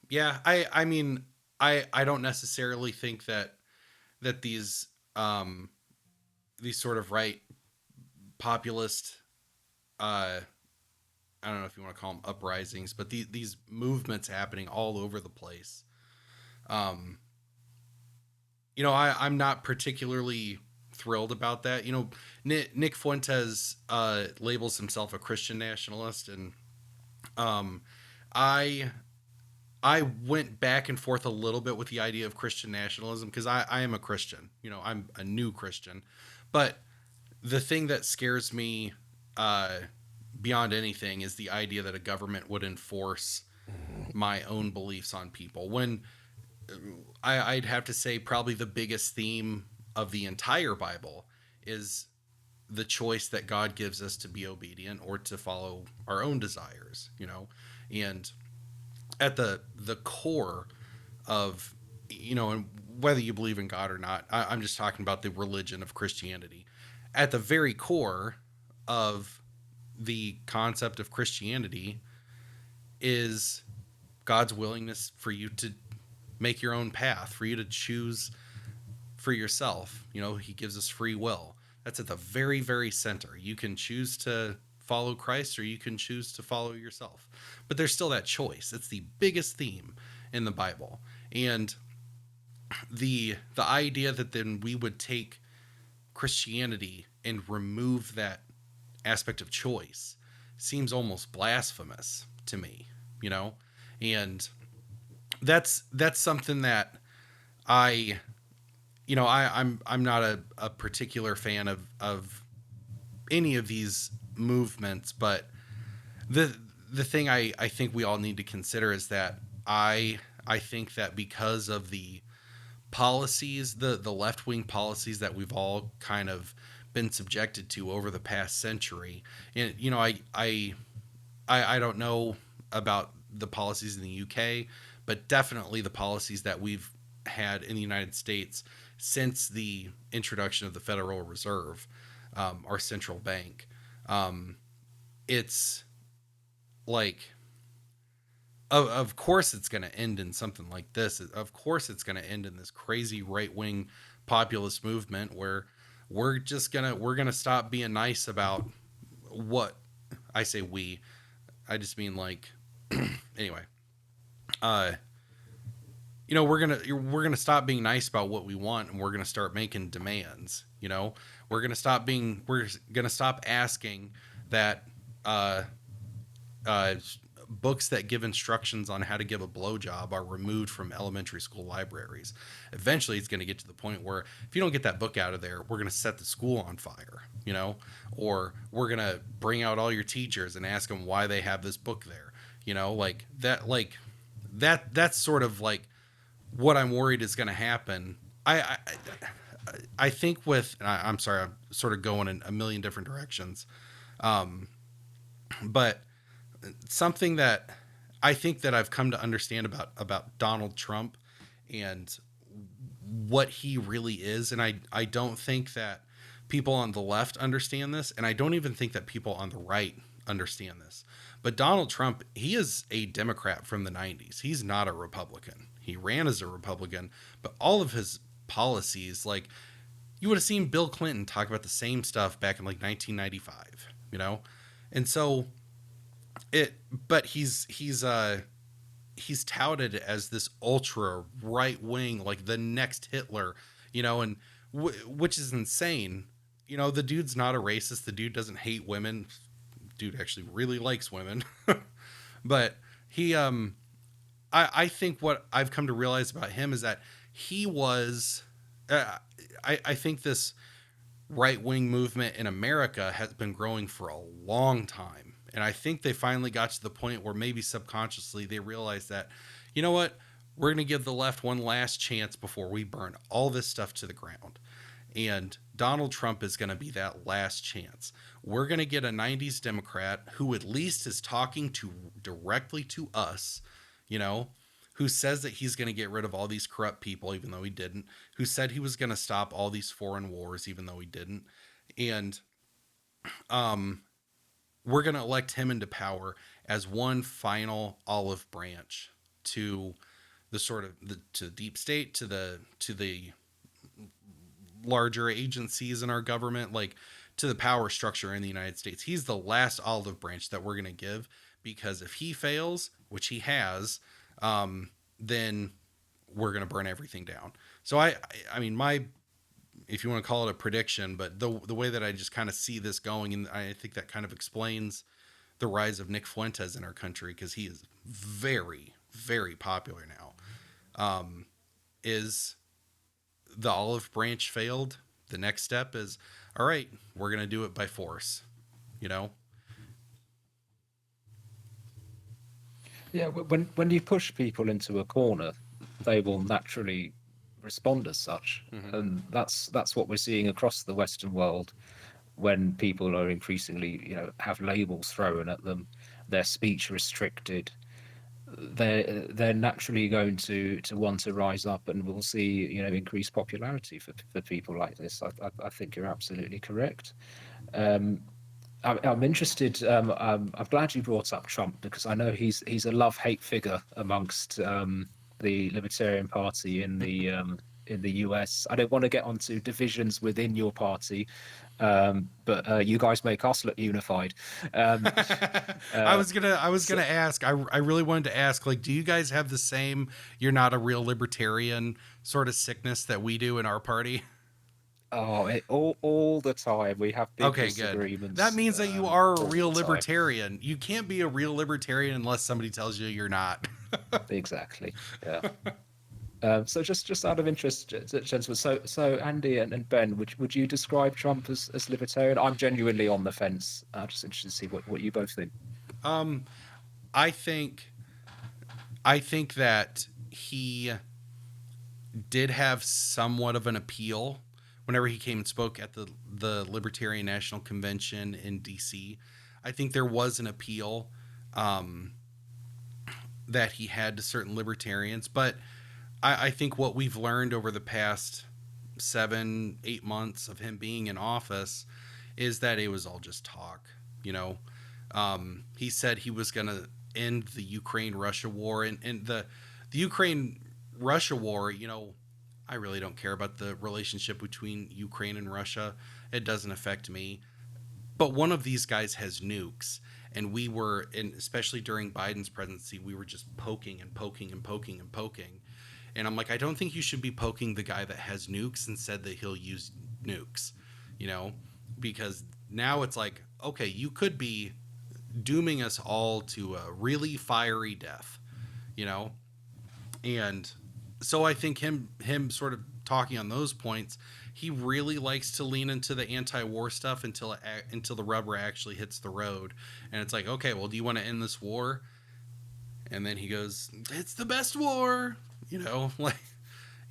Yeah, I mean, I don't necessarily think that these sort of right populist, I don't know if you want to call them uprisings, but these movements happening all over the place. I'm not particularly thrilled about that. You know, Nick Fuentes labels himself a Christian nationalist, and um, I I went back and forth a little bit with the idea of Christian nationalism because I am a Christian. You know, I'm a new Christian, but the thing that scares me uh, beyond anything is the idea that a government would enforce my own beliefs on people. When I'd have to say probably the biggest theme of the entire Bible is the choice that God gives us to be obedient or to follow our own desires, you know. And at the core of, you know, and whether you believe in God or not, I'm just talking about the religion of Christianity. At the very core of the concept of Christianity is God's willingness for you to make your own path, for you to choose for yourself. You know, he gives us free will. That's at the very, very center. You can choose to follow Christ or you can choose to follow yourself. But there's still that choice. It's the biggest theme in the Bible. And the idea that then we would take Christianity and remove that aspect of choice seems almost blasphemous to me, you know? And that's something that I I'm not a particular fan of any of these movements, but the thing I think we all need to consider is that I think that because of the policies, the left wing policies that we've all kind of been subjected to over the past century, and you know I don't know about the policies in the UK, but definitely the policies that we've had in the United States since the introduction of the Federal Reserve, our central bank. It's like, of course, it's going to end in something like this. Of course, it's going to end in this crazy right wing populist movement where we're gonna stop being nice about what I say we. I just mean like anyway. You know, we're gonna stop being nice about what we want, and we're gonna start making demands. You know, we're gonna stop asking that uh, books that give instructions on how to give a blowjob are removed from elementary school libraries. Eventually, it's going to get to the point where if you don't get that book out of there, we're going to set the school on fire, you know, or we're going to bring out all your teachers and ask them why they have this book there, you know, that's sort of like what I'm worried is going to happen. I think with, and I'm sorry, I'm sort of going in a million different directions, but something that I think that I've come to understand about Donald Trump and what he really is, and I don't think that people on the left understand this, and I don't even think that people on the right understand this. But Donald Trump, he is a Democrat from the 90s. He's not a Republican. He ran as a Republican, but all of his policies, like, you would have seen Bill Clinton talk about the same stuff back in like 1995, you know? And so but he's touted as this ultra right wing, like the next Hitler, you know, and which is insane. You know, the dude's not a racist. The dude doesn't hate women. Dude actually really likes women. But he I think what I've come to realize about him is that he was I think this right wing movement in America has been growing for a long time. And I think they finally got to the point where maybe subconsciously they realized that, you know what, we're going to give the left one last chance before we burn all this stuff to the ground. And Donald Trump is going to be that last chance. We're going to get a 90s Democrat who at least is talking directly to us, you know, who says that he's going to get rid of all these corrupt people, even though he didn't, who said he was going to stop all these foreign wars, even though he didn't. And we're going to elect him into power as one final olive branch to the sort of to the deep state, to the larger agencies in our government, like to the power structure in the United States. He's the last olive branch that we're going to give, because if he fails, which he has, then we're going to burn everything down. So I mean, if you want to call it a prediction, but the way that I just kind of see this going, and I think that kind of explains the rise of Nick Fuentes in our country, because he is very, very popular now. Is the olive branch failed? The next step is, all right, we're going to do it by force, you know? Yeah, when you push people into a corner, they will naturally respond as such, and that's what we're seeing across the Western world. When people are increasingly, have labels thrown at them, their speech restricted, they're naturally going to want to rise up, and we'll see, increased popularity for people like this. I think you're absolutely correct. I'm interested. I'm glad you brought up Trump, because I know he's a love-hate figure amongst the Libertarian Party in the US. I don't want to get onto divisions within your party, but you guys make us look unified. I was gonna ask. I really wanted to ask. Like, do you guys have the same "you're not a real libertarian" sort of sickness that we do in our party? Oh, all the time we have big Okay, good. disagreements. That means that you are a All real the time. libertarian. You can't be a real libertarian unless somebody tells you you're not. Exactly. Yeah. So just out of interest, gentlemen. So Andy and Ben, would you describe Trump as libertarian? I'm genuinely on the fence. I'm just interested to see what you both think. I think that he did have somewhat of an appeal whenever he came and spoke at the Libertarian National Convention in DC. I think there was an appeal that he had to certain libertarians, but I think what we've learned over the past 7-8 months of him being in office is that it was all just talk. He said he was going to end the Ukraine-Russia war, and the Ukraine-Russia war, I really don't care about the relationship between Ukraine and Russia. It doesn't affect me. But one of these guys has nukes, and we were, and especially during Biden's presidency, we were just poking and poking and poking and poking. And I'm like, I don't think you should be poking the guy that has nukes and said that he'll use nukes, because now it's like, okay, you could be dooming us all to a really fiery death, and so I think him sort of talking on those points, he really likes to lean into the anti-war stuff until the rubber actually hits the road, and it's like, okay, well, do you want to end this war? And then he goes, it's the best war, like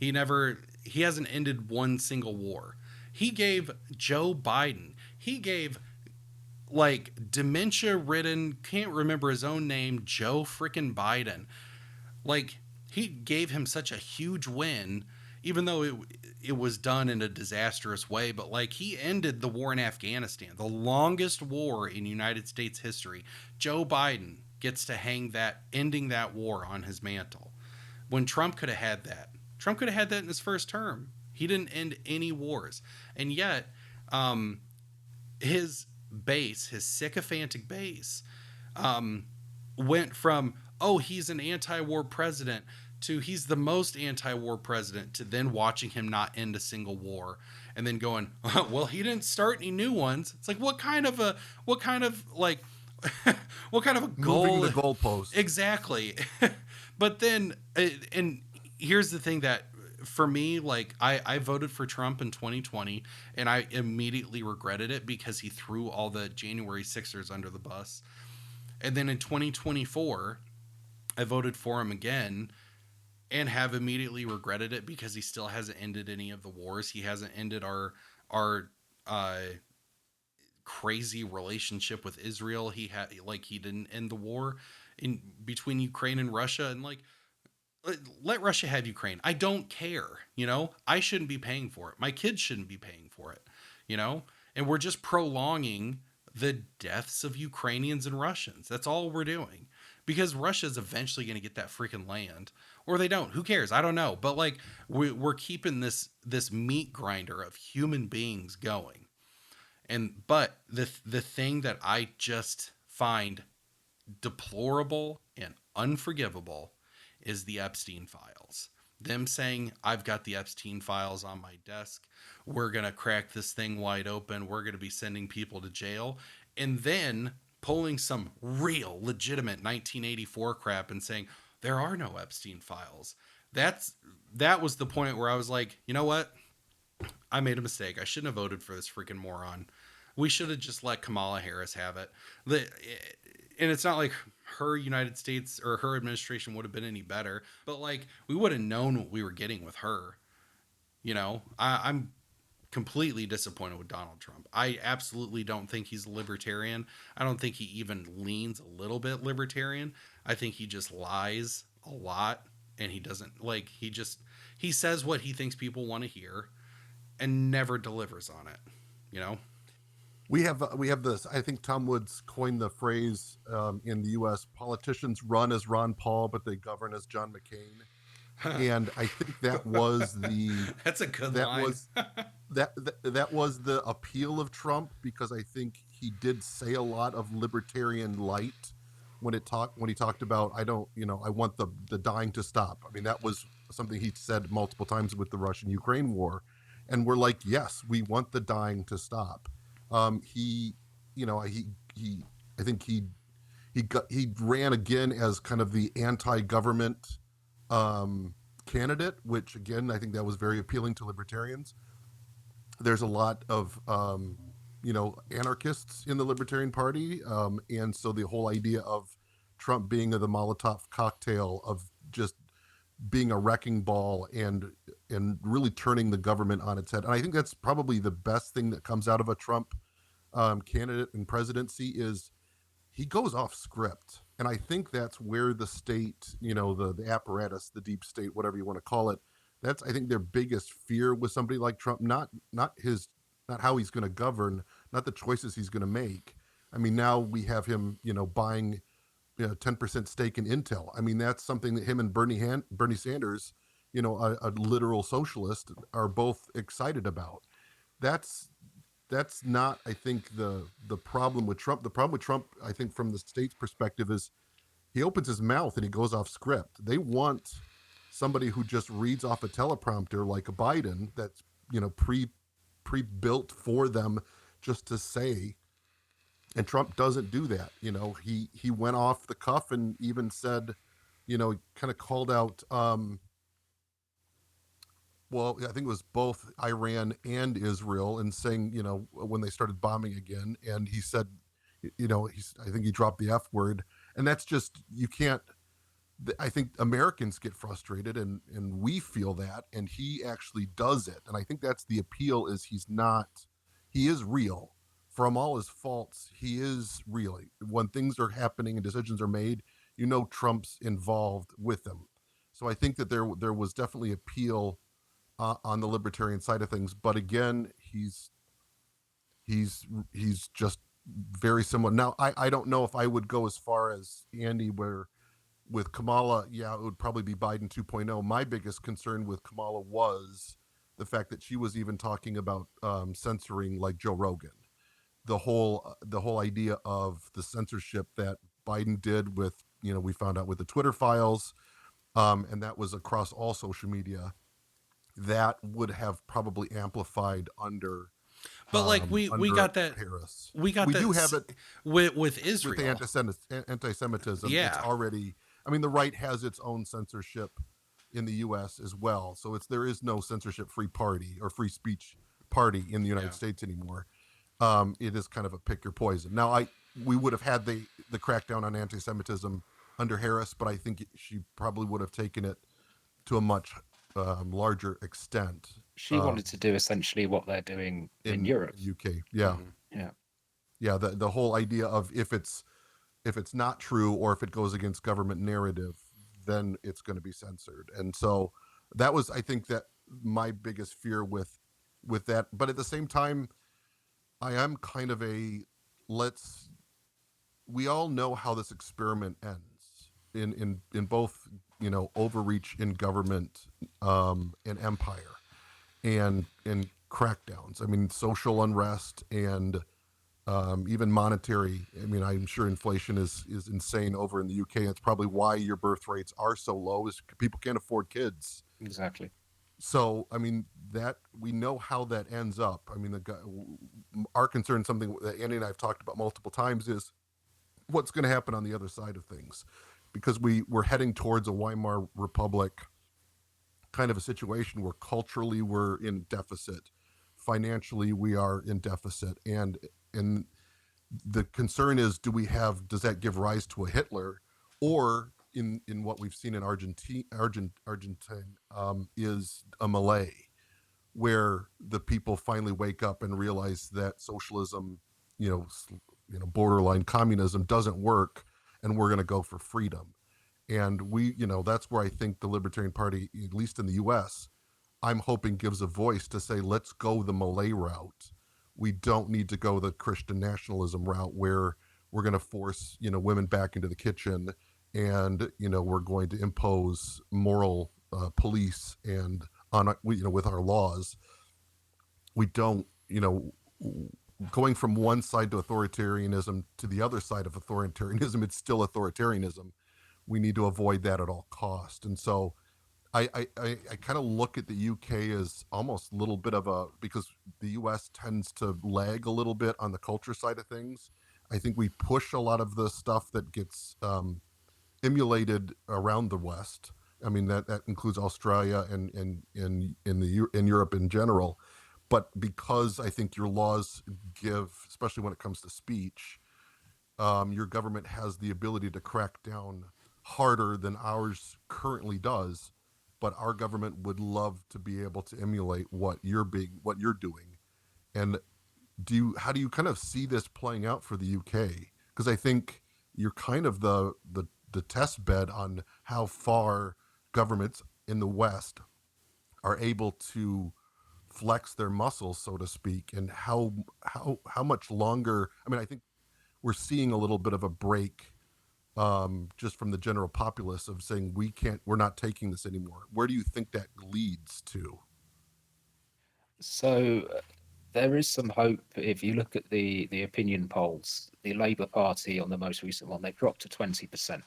he hasn't ended one single war. He gave Joe Biden, like dementia-ridden, can't remember his own name, Joe frickin' Biden, like he gave him such a huge win, even though it was done in a disastrous way. But like, he ended the war in Afghanistan, the longest war in United States history. Joe Biden gets to hang that, ending that war, on his mantle, when Trump could have had that. Trump could have had that in his first term. He didn't end any wars, and yet his base, his sycophantic base, went from, oh, he's an anti-war president, to he's the most anti-war president, to then watching him not end a single war, and then going, well, he didn't start any new ones. It's like, what kind of a goal? Moving the goalpost. Exactly. But then, and here's the thing that, for me, like, I voted for Trump in 2020, and I immediately regretted it because he threw all the January 6ers under the bus. And then in 2024, I voted for him again and have immediately regretted it because he still hasn't ended any of the wars. He hasn't ended our crazy relationship with Israel. He didn't end the war in between Ukraine and Russia, and like, let Russia have Ukraine. I don't care. I shouldn't be paying for it. My kids shouldn't be paying for it. And we're just prolonging the deaths of Ukrainians and Russians. That's all we're doing, because Russia's eventually going to get that freaking land, or they don't. Who cares? I don't know. But like, we're keeping this meat grinder of human beings going. But the thing that I just find deplorable and unforgivable is the Epstein files. them saying, I've got the Epstein files on my desk, we're going to crack this thing wide open, we're going to be sending people to jail, and then pulling some real legitimate 1984 crap and saying there are no Epstein files. That was the point where I was like, you know what, I made a mistake. I shouldn't have voted for this freaking moron. We should have just let Kamala Harris have it. And it's not like her United States or her administration would have been any better, but like we would have known what we were getting with her. I'm completely disappointed with Donald Trump. I absolutely don't think he's a libertarian. I don't think he even leans a little bit libertarian. I think he just lies a lot, and he doesn't like he says what he thinks people want to hear and never delivers on it, you know? We have this. I think Tom Woods coined the phrase in the U.S. Politicians run as Ron Paul, but they govern as John McCain. And I think that was that's a good that line. was that was the appeal of Trump, because I think he did say a lot of libertarian light when he talked about, I want the dying to stop. I mean, that was something he said multiple times with the Russian-Ukraine war, and we're like, yes, we want the dying to stop. I think he ran again as kind of the anti-government candidate, which again, I think that was very appealing to libertarians. There's a lot of anarchists in the Libertarian Party, and so the whole idea of Trump being the Molotov cocktail, of just being a wrecking ball and really turning the government on its head. And I think that's probably the best thing that comes out of a Trump candidate and presidency is he goes off script. And I think that's where the state, the apparatus, the deep state, whatever you want to call it, that's, I think, their biggest fear with somebody like Trump, not how he's going to govern, not the choices he's going to make. I mean, now we have him, buying 10% stake in Intel. I mean, that's something that him and Bernie Sanders, a literal socialist, are both excited about. That's not, I think, the problem with Trump. The problem with Trump, I think, from the state's perspective, is he opens his mouth and he goes off script. They want somebody who just reads off a teleprompter like a Biden, that's pre-built for them just to say. And Trump doesn't do that. He went off the cuff and even said, kind of called out, well, I think it was both Iran and Israel, and saying, when they started bombing again, and he said, I think he dropped the F word, and that's just, you can't, I think Americans get frustrated, and we feel that, and he actually does it. And I think that's the appeal, is he is real. From all his faults, he is real. When things are happening and decisions are made, Trump's involved with them. So I think that there was definitely appeal on the libertarian side of things. But again, he's just very similar. Now, I don't know if I would go as far as Andy, where with Kamala, yeah, it would probably be Biden 2.0. My biggest concern with Kamala was the fact that she was even talking about censoring, like Joe Rogan. The whole idea of the censorship that Biden did with, we found out with the Twitter files, and that was across all social media, that would have probably amplified under. But like we got that Harris. We do have it with Israel, with the anti-Semitism. Yeah. It's already. I mean, the right has its own censorship in the U.S. as well. So there is no censorship-free party or free speech party in the United States anymore. It is kind of a pick your poison. Now, we would have had the crackdown on anti-Semitism under Harris, but I think she probably would have taken it to a much larger extent. She wanted to do essentially what they're doing in Europe, UK. Yeah, yeah. The whole idea of if it's not true, or if it goes against government narrative, then it's going to be censored. And so that was, I think, that my biggest fear with that. But at the same time, I am kind of we all know how this experiment ends in both, overreach in government and empire and crackdowns. I mean, social unrest and even monetary. I mean, I'm sure inflation is insane over in the UK. It's probably why your birth rates are so low, is people can't afford kids. Exactly. So, I mean, that we know how that ends up. I mean, our concern, something that Andy and I have talked about multiple times, is what's going to happen on the other side of things, because we're heading towards a Weimar Republic kind of a situation where culturally we're in deficit, financially we are in deficit, and the concern is, does that give rise to a Hitler, or in what we've seen in Argentine is a Malay, where the people finally wake up and realize that socialism, borderline communism doesn't work, and we're going to go for freedom. And that's where I think the Libertarian Party, at least in the U.S., I'm hoping gives a voice to say, let's go the Malay route. We don't need to go the Christian nationalism route where we're going to force, women back into the kitchen, and, we're going to impose moral police and with our laws. We don't, going from one side to authoritarianism to the other side of authoritarianism, it's still authoritarianism. We need to avoid that at all cost. And so I kind of look at the UK as almost a little bit of because the US tends to lag a little bit on the culture side of things. I think we push a lot of the stuff that gets emulated around the West. I mean, that includes Australia and in Europe in general. But because I think your laws give, especially when it comes to speech, your government has the ability to crack down harder than ours currently does, but our government would love to be able to emulate what you're doing. And how do you kind of see this playing out for the UK? Because I think you're kind of the test bed on how far governments in the West are able to flex their muscles, so to speak, and how much longer. I mean, I think we're seeing a little bit of a break, just from the general populace, of saying we're not taking this anymore. Where do you think that leads to? So there is some hope. If you look at the opinion polls, the Labour Party on the most recent one, they've dropped to 20%.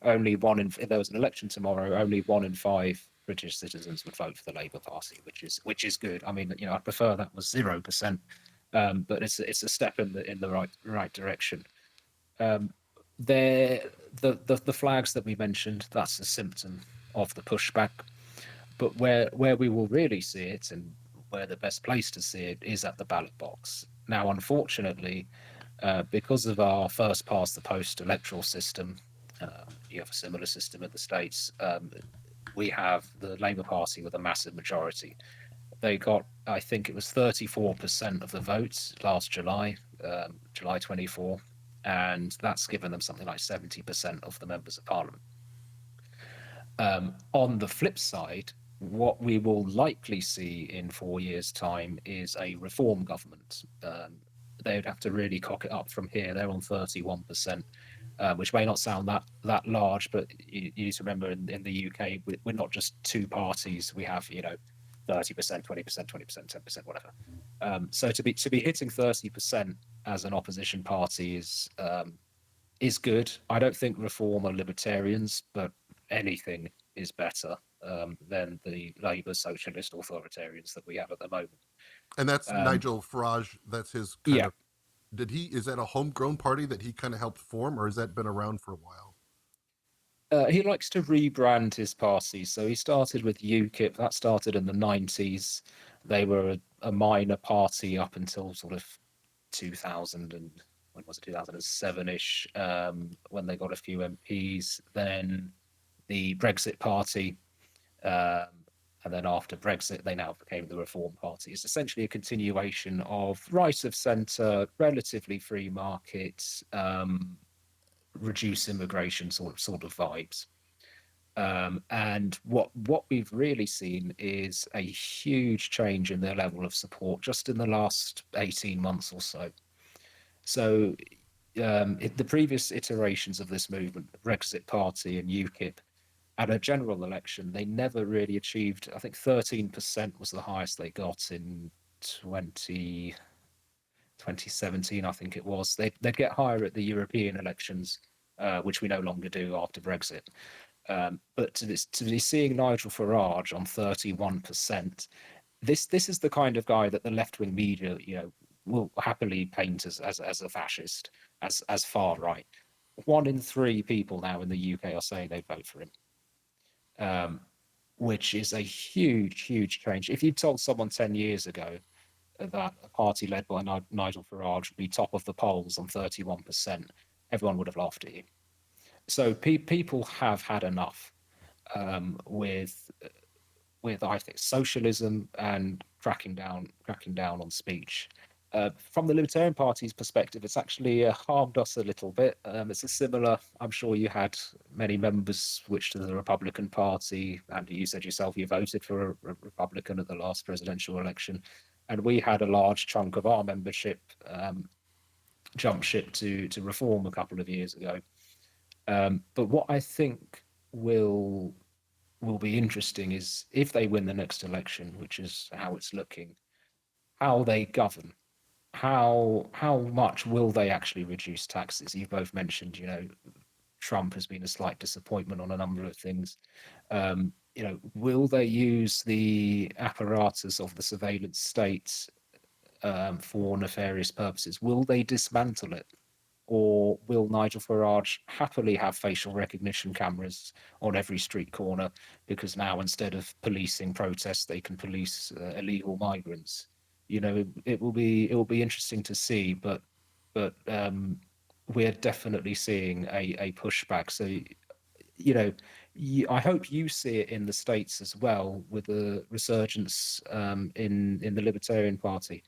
If there was an election tomorrow, only 1 in 5 British citizens would vote for the Labour Party, which is good. I mean, I prefer that was 0%, but it's a step in the right direction. The flags that we mentioned, that's a symptom of the pushback. But where we will really see it, and where the best place to see it, is at the ballot box. Now, unfortunately, because of our first past the post electoral system, you have a similar system in the States. We have the Labour Party with a massive majority. They got, I think it was 34% of the votes last July, July 24, and that's given them something like 70% of the members of Parliament. On the flip side, what we will likely see in 4 years' time is a reform government. They would have to really cock it up from here. They're on 31%, which may not sound that large, but you need to remember in the UK, we're not just two parties. We have 30%, 20%, 20%, 10%, whatever. So to be hitting 30% as an opposition party is good. I don't think Reform are libertarians, but anything is better than the Labour socialist authoritarians that we have at the moment. And that's Nigel Farage. That's his kind of. Is that a homegrown party that he kind of helped form, or has that been around for a while? He likes to rebrand his party. So he started with UKIP. That started in the 90s. They were a minor party up until sort of 2000 and when was it, 2007-ish, when they got a few MPs. Then the Brexit Party, and then after Brexit, they now became the Reform Party. It's essentially a continuation of right of centre, relatively free markets, reduce immigration sort of vibes. And what we've really seen is a huge change in their level of support just in the last 18 months or so. So the previous iterations of this movement, the Brexit Party and UKIP, at a general election, they never really achieved, I think 13% was the highest they got in 2017, I think it was. They'd get higher at the European elections, which we no longer do after Brexit. But to be seeing Nigel Farage on 31%, this is the kind of guy that the left-wing media, will happily paint as a fascist, as far right. 1 in 3 people now in the UK are saying they'd vote for him, which is a huge, huge change. If you told someone 10 years ago that a party led by Nigel Farage would be top of the polls on 31%, everyone would have laughed at you. So people have had enough with I think socialism and cracking down on speech. From the Libertarian Party's perspective, it's actually harmed us a little bit. It's a similar. I'm sure you had many members switch to the Republican Party, and you said yourself you voted for a Republican at the last presidential election, and we had a large chunk of our membership jump ship to Reform a couple of years ago. But what I think will be interesting is if they win the next election, which is how it's looking, how they govern. How much will they actually reduce taxes? You both mentioned, Trump has been a slight disappointment on a number of things. Will they use the apparatus of the surveillance state for nefarious purposes? Will they dismantle it? Or will Nigel Farage happily have facial recognition cameras on every street corner because now instead of policing protests, they can police illegal migrants? It will be interesting to see, but we're definitely seeing a pushback. So, I hope you see it in the States as well with the resurgence in the Libertarian Party,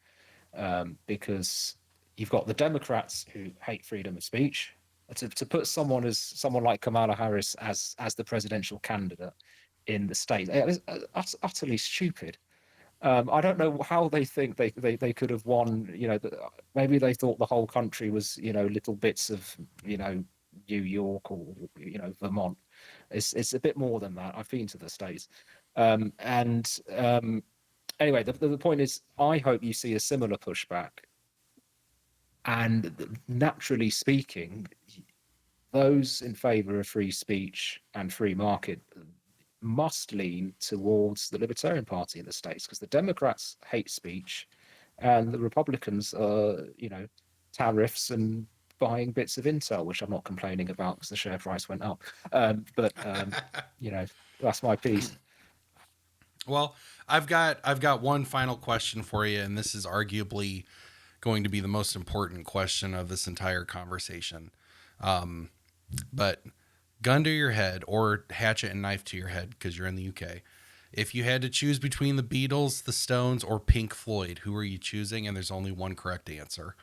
because you've got the Democrats who hate freedom of speech. To put someone like Kamala Harris as the presidential candidate in the States, it is utterly stupid. I don't know how they think they could have won. Maybe they thought the whole country was little bits of New York or Vermont. It's a bit more than that. I've been to the States, anyway, the point is, I hope you see a similar pushback. And naturally speaking, those in favour of free speech and free market must lean towards the Libertarian Party in the States, because the Democrats hate speech and the Republicans are, tariffs and buying bits of Intel, which I'm not complaining about because the share price went up. But that's my piece. Well, I've got one final question for you, and this is arguably going to be the most important question of this entire conversation. But gun to your head, or hatchet and knife to your head because you're in the UK. If you had to choose between the Beatles, the Stones, or Pink Floyd, who are you choosing? And there's only one correct answer.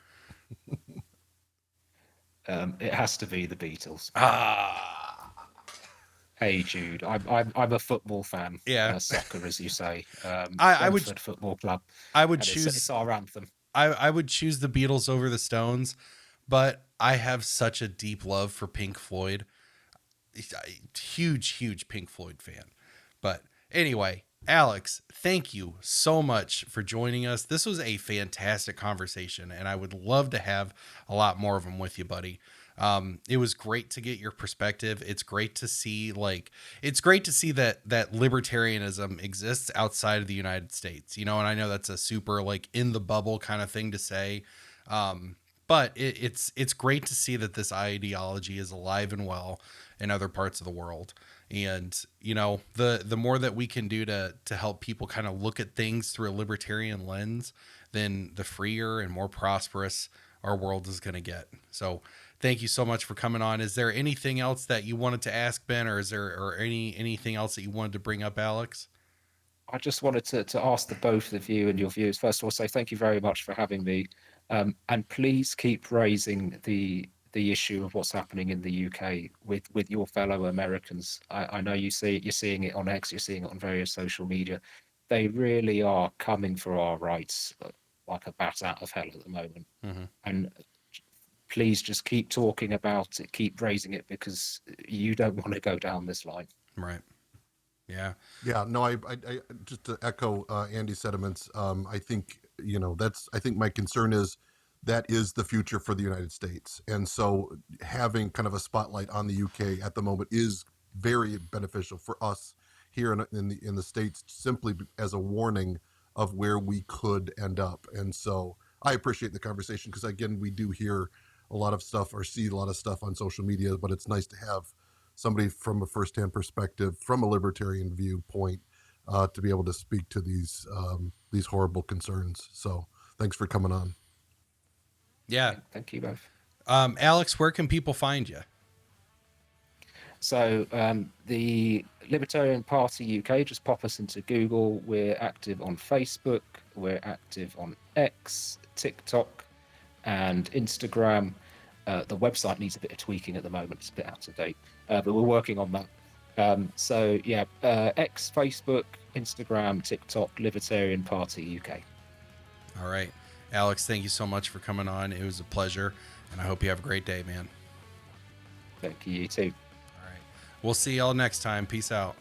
It has to be the Beatles. Hey Jude, I'm a football fan. Yeah, soccer, as you say. I would Football Club. I would choose. It's our anthem. I would choose the Beatles over the Stones, but I have such a deep love for Pink Floyd. Huge Pink Floyd fan. But anyway, Alex, thank you so much for joining us. This was a fantastic conversation, and I would love to have a lot more of them with you, buddy. It was great to get your perspective. It's great to see that libertarianism exists outside of the United States, and I know that's a super in the bubble kind of thing to say. But it's great to see that this ideology is alive and well in other parts of the world. And, the more that we can do to help people kind of look at things through a libertarian lens, then the freer and more prosperous our world is going to get. So thank you so much for coming on. Is there anything else that you wanted to ask, Ben, or is there anything else that you wanted to bring up, Alex? I just wanted to ask the both of you and your viewers, first of all, say thank you very much for having me. And please keep raising the issue of what's happening in the UK with your fellow Americans. I know you're seeing it on X, you're seeing it on various social media. They really are coming for our rights like a bat out of hell at the moment. Mm-hmm. And please just keep talking about it, keep raising it, because you don't want to go down this line. Right. Yeah. Yeah. No, I just to echo Andy's sentiments. I think I think my concern is that is the future for the United States. And so having kind of a spotlight on the UK at the moment is very beneficial for us here in the States, simply as a warning of where we could end up. And so I appreciate the conversation, because again, we do hear a lot of stuff or see a lot of stuff on social media, but it's nice to have somebody from a firsthand perspective, from a libertarian viewpoint, to be able to speak to these horrible concerns. So thanks for coming on. Yeah. Thank you both. Alex, where can people find you? So the Libertarian Party UK, just pop us into Google. We're active on Facebook. We're active on X, TikTok, and Instagram. The website needs a bit of tweaking at the moment. It's a bit out of date, but we're working on that. So yeah, X, Facebook, Instagram, TikTok, Libertarian Party UK. All right. Alex, thank you so much for coming on. It was a pleasure, and I hope you have a great day, man. Thank you, you too. All right. We'll see y'all next time. Peace out.